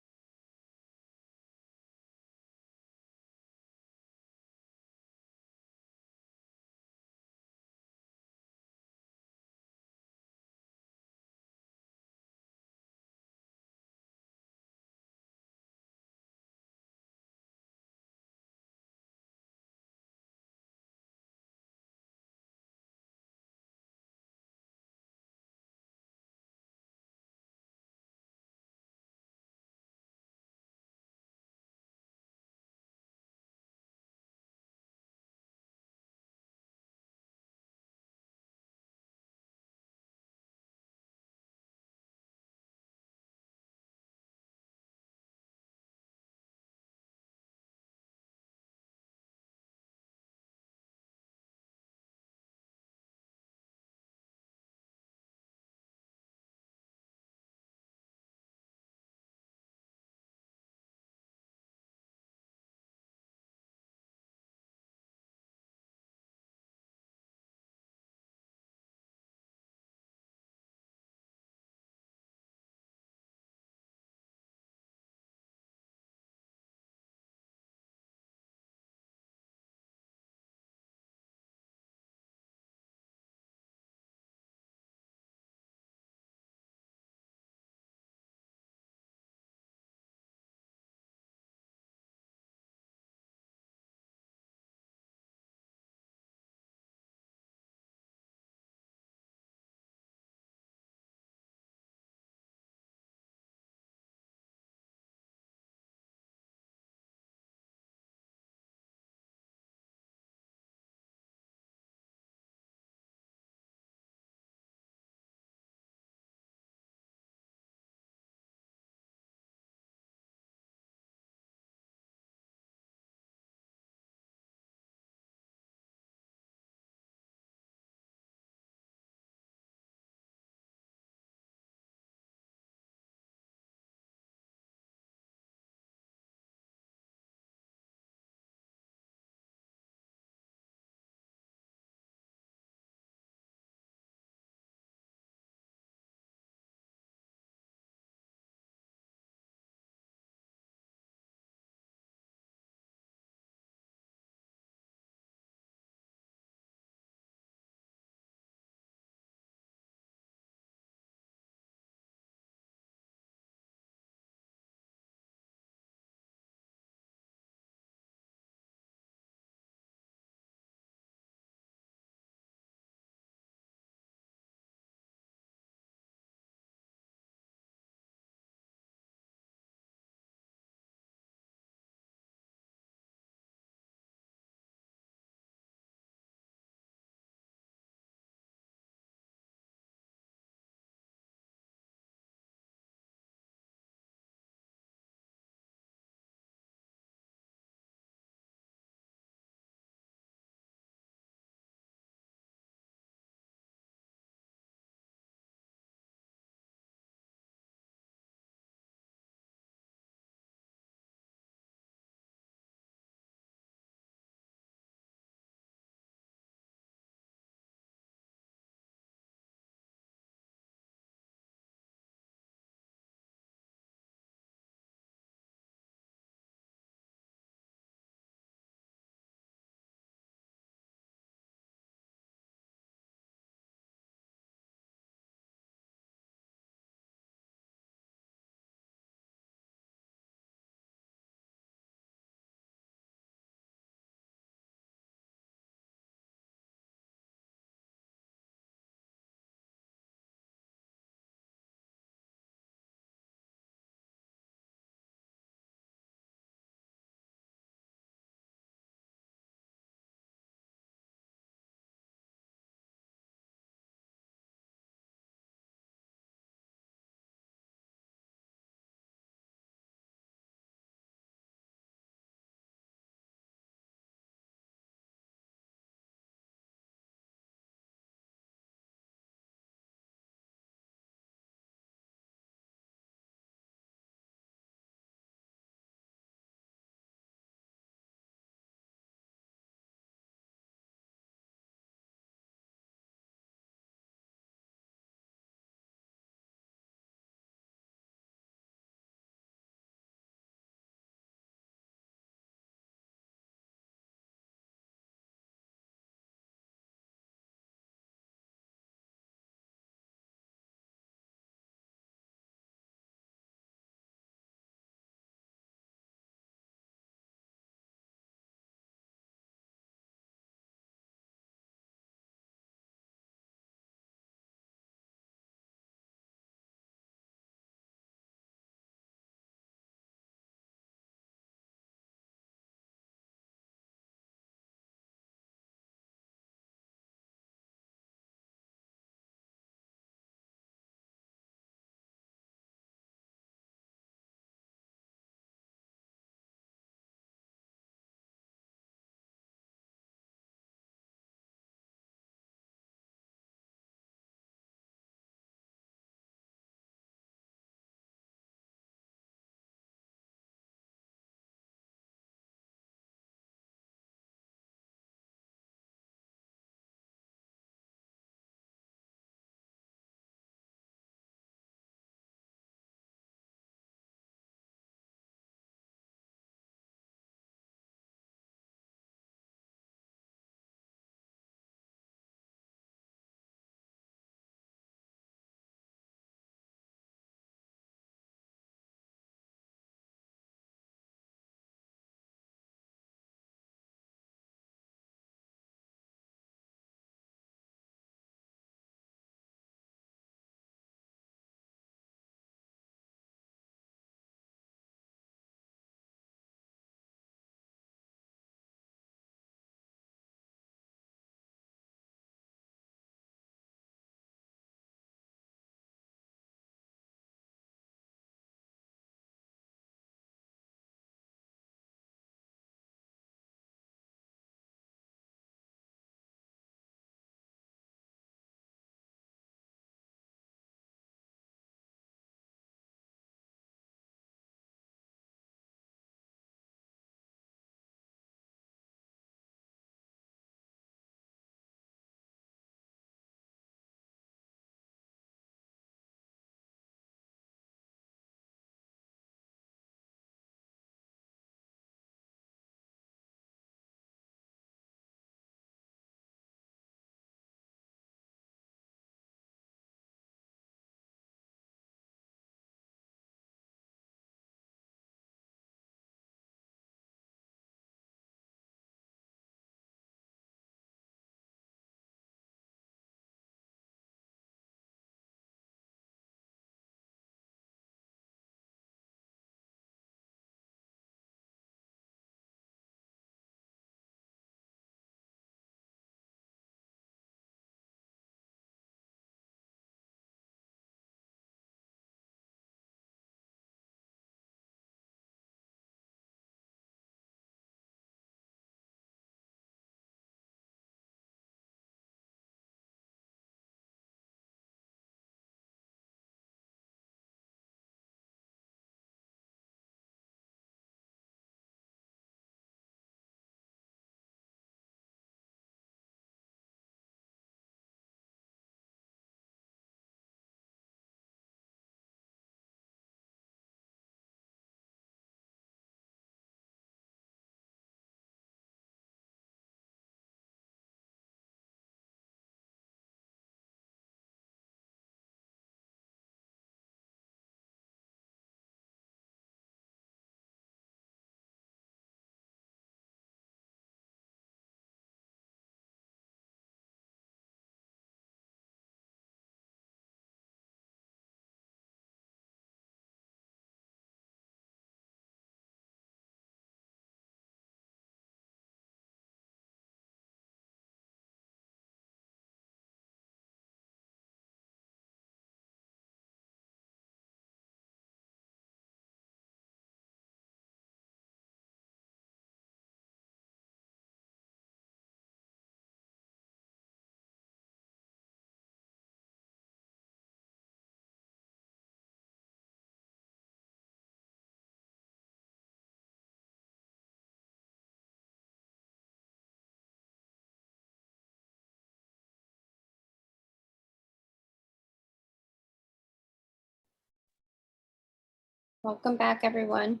[SPEAKER 2] Welcome back, everyone.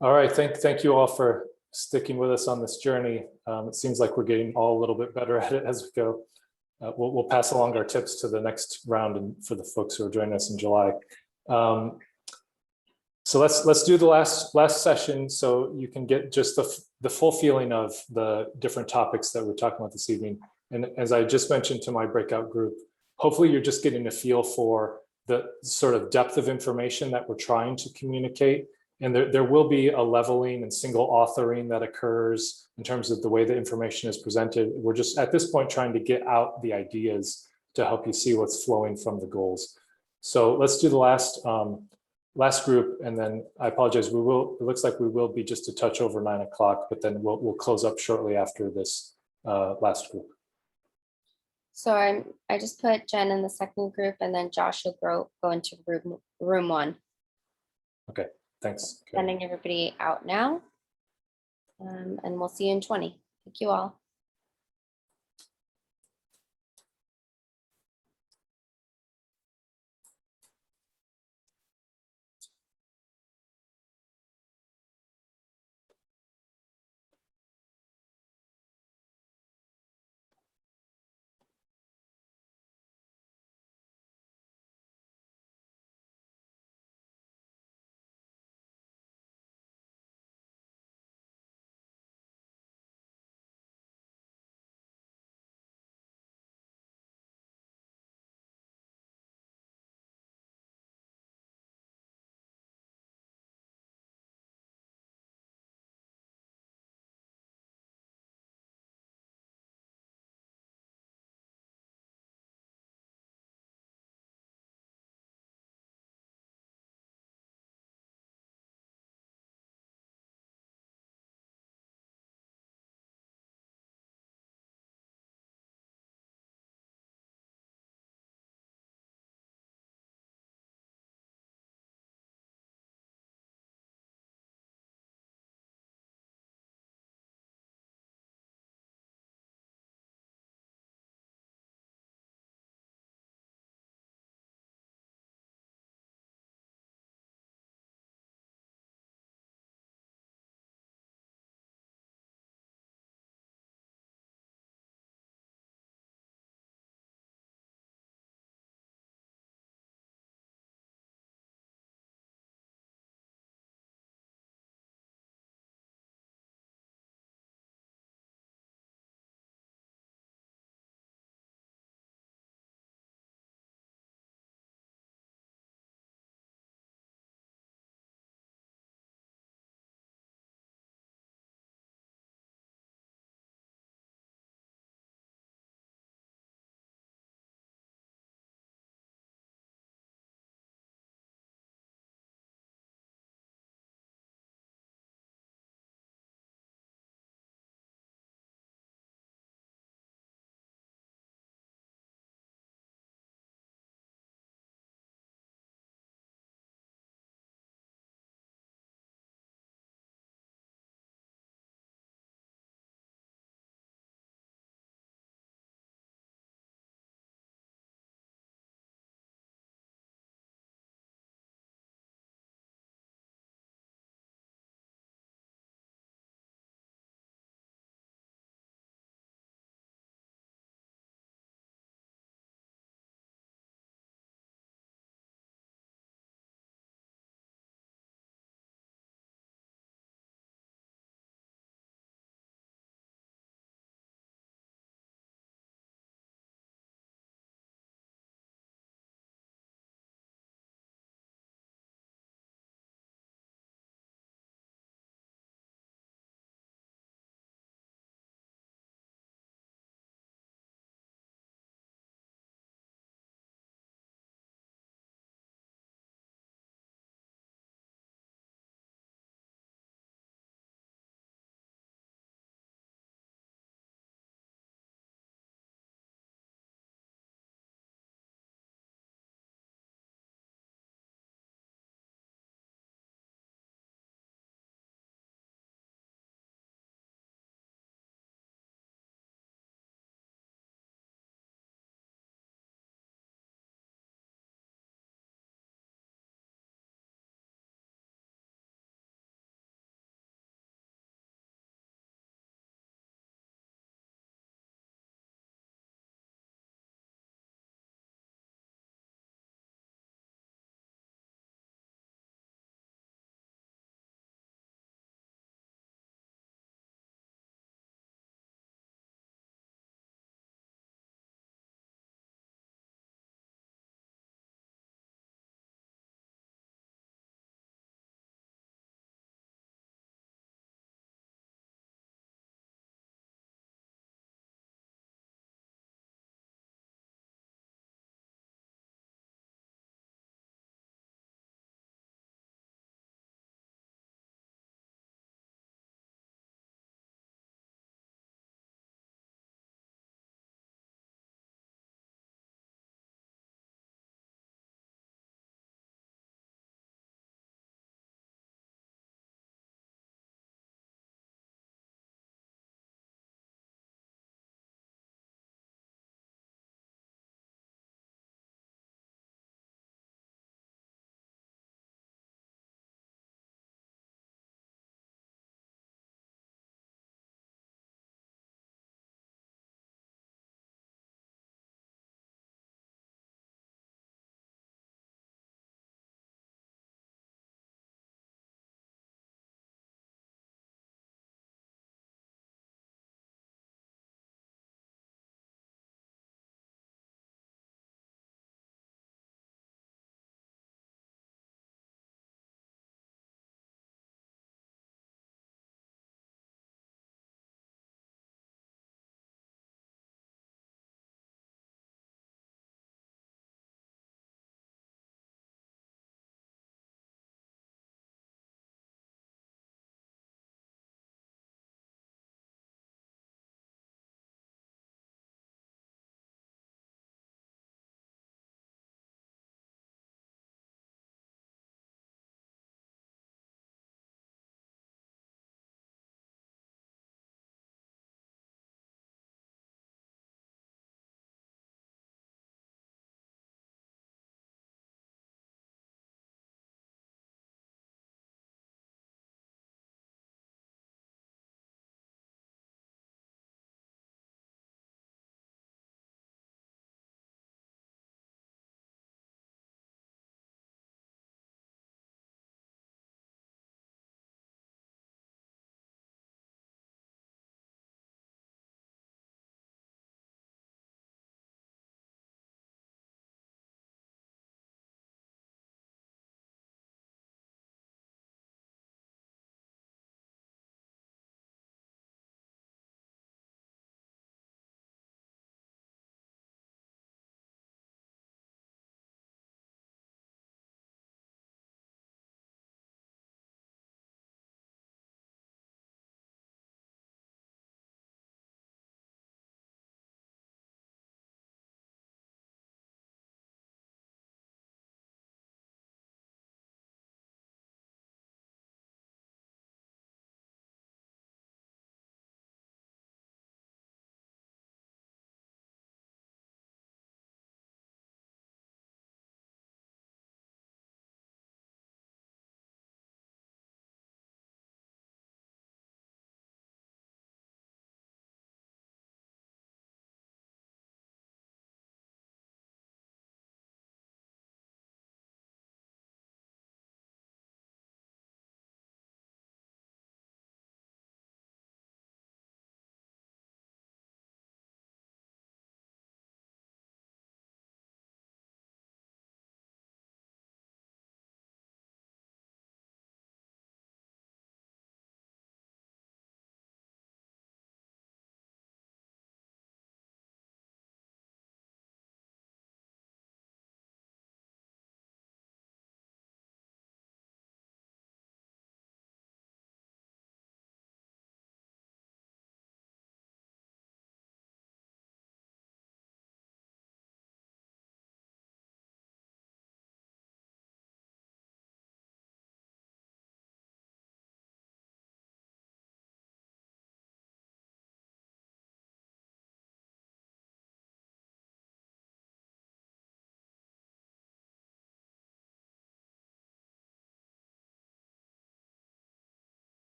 [SPEAKER 1] All right, thank you all for sticking with us on this journey. It seems like we're getting all a little bit better at it as we go. We'll pass along our tips to the next round and for the folks who are joining us in July. So let's do the last session so you can get just the full feeling of the different topics that we're talking about this evening. And as I just mentioned to my breakout group, hopefully you're just getting a feel for the sort of depth of information that we're trying to communicate. And there will be a leveling and single authoring that occurs in terms of the way the information is presented. We're just at this point trying to get out the ideas to help you see what's flowing from the goals. So let's do the last group, and then I apologize. It looks like we will be just a touch over 9 o'clock, but then we'll close up shortly after this last group.
[SPEAKER 2] So I just put Jen in the second group, and then Josh will go into room 1.
[SPEAKER 1] Okay, thanks.
[SPEAKER 2] Sending everybody out now, and we'll see you in 20. Thank you all.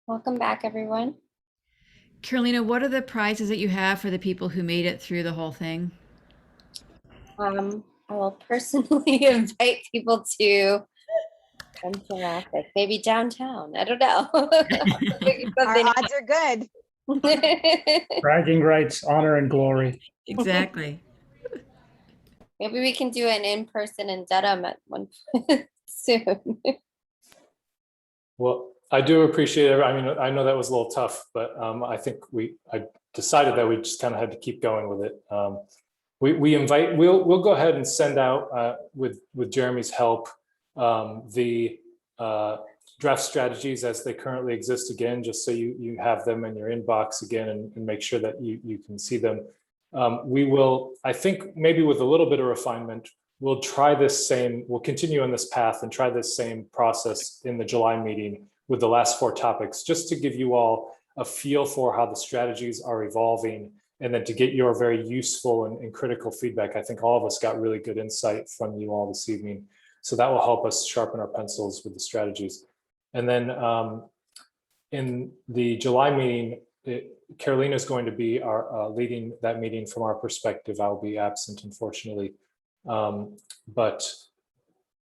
[SPEAKER 2] Welcome back, everyone.
[SPEAKER 3] Carolina, what are the prizes that you have for the people who made it through the whole thing?
[SPEAKER 2] I will personally invite people to come to Rapid, maybe downtown. I don't know.
[SPEAKER 5] Our odds are good.
[SPEAKER 6] Bragging rights, honor, and glory.
[SPEAKER 3] Exactly.
[SPEAKER 2] Maybe we can do an in-person in Dedham at one point soon.
[SPEAKER 1] Well, I do appreciate it. I mean, I know that was a little tough, but I think I decided that we just kind of had to keep going with it. We'll go ahead and send out with Jeremy's help the draft strategies as they currently exist again, just so you have them in your inbox again and make sure that you can see them. We will, I think maybe with a little bit of refinement, we'll continue on this path and try this same process in the July meeting with the last 4 topics, just to give you all a feel for how the strategies are evolving, and then to get your very useful and critical feedback. I think all of us got really good insight from you all this evening. So that will help us sharpen our pencils with the strategies. And then in the July meeting, Carolina is going to be our leading that meeting from our perspective. I'll be absent, unfortunately. But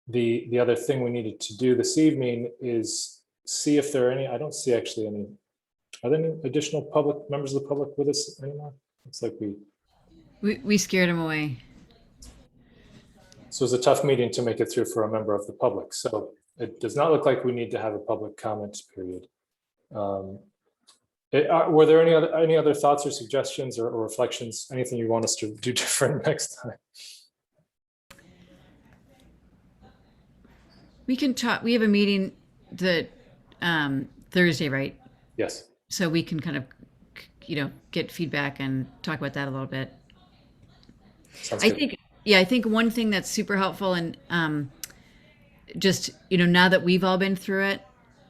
[SPEAKER 1] the other thing we needed to do this evening is see if there are any, I don't see actually any, are there any additional members of the public with us anymore? Looks like
[SPEAKER 3] We scared him away.
[SPEAKER 1] So it was a tough meeting to make it through for a member of the public. So it does not look like we need to have a public comment period. Were there any other thoughts or suggestions or reflections? Anything you want us to do different next time?
[SPEAKER 3] We can talk. We have a meeting Thursday, right?
[SPEAKER 1] Yes.
[SPEAKER 3] So we can kind of, get feedback and talk about that a little bit.
[SPEAKER 1] Sounds
[SPEAKER 3] I
[SPEAKER 1] good.
[SPEAKER 3] think one thing that's super helpful, and just now that we've all been through it,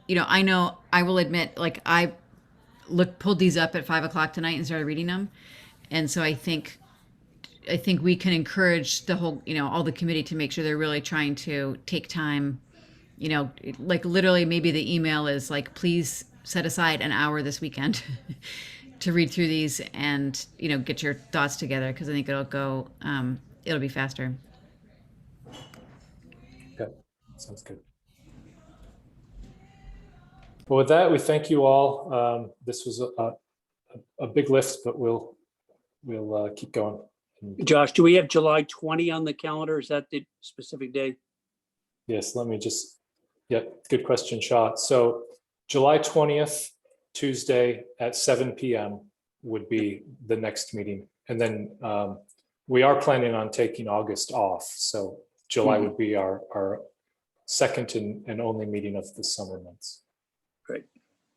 [SPEAKER 3] I know I will admit, like, I pulled these up at 5 o'clock tonight and started reading them, and so I think we can encourage the whole, all the committee to make sure they're really trying to take time, like literally maybe the email is like, please set aside an hour this weekend to read through these and get your thoughts together, because I think it'll be faster.
[SPEAKER 1] Okay, sounds good. Well, with that, we thank you all. This was a big lift, but we'll keep going.
[SPEAKER 11] Josh, do we have July 20 on the calendar? Is that the specific day?
[SPEAKER 1] Yes, let me just, good question, Shaw. So July 20th, Tuesday at 7 p.m. would be the next meeting. And then we are planning on taking August off. So July would be our second and only meeting of the summer months.
[SPEAKER 11] Great.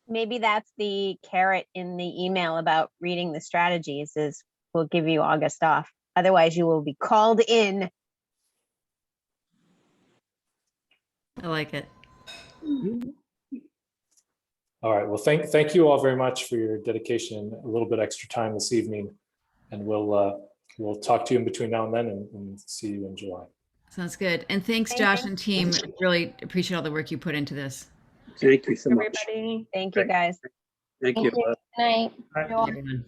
[SPEAKER 5] Maybe that's the carrot in the email about reading the strategies is we'll give you August off. Otherwise, you will be called in.
[SPEAKER 3] I like it.
[SPEAKER 1] All right. Well, thank you all very much for your dedication and a little bit extra time this evening. And we'll talk to you in between now and then and see you in July.
[SPEAKER 3] Sounds good. And thanks, Josh and team. Really appreciate all the work you put into this.
[SPEAKER 11] Thank you so much.
[SPEAKER 10] Everybody.
[SPEAKER 5] Thank you, guys.
[SPEAKER 11] Thank you.
[SPEAKER 2] Good night.
[SPEAKER 3] Everyone.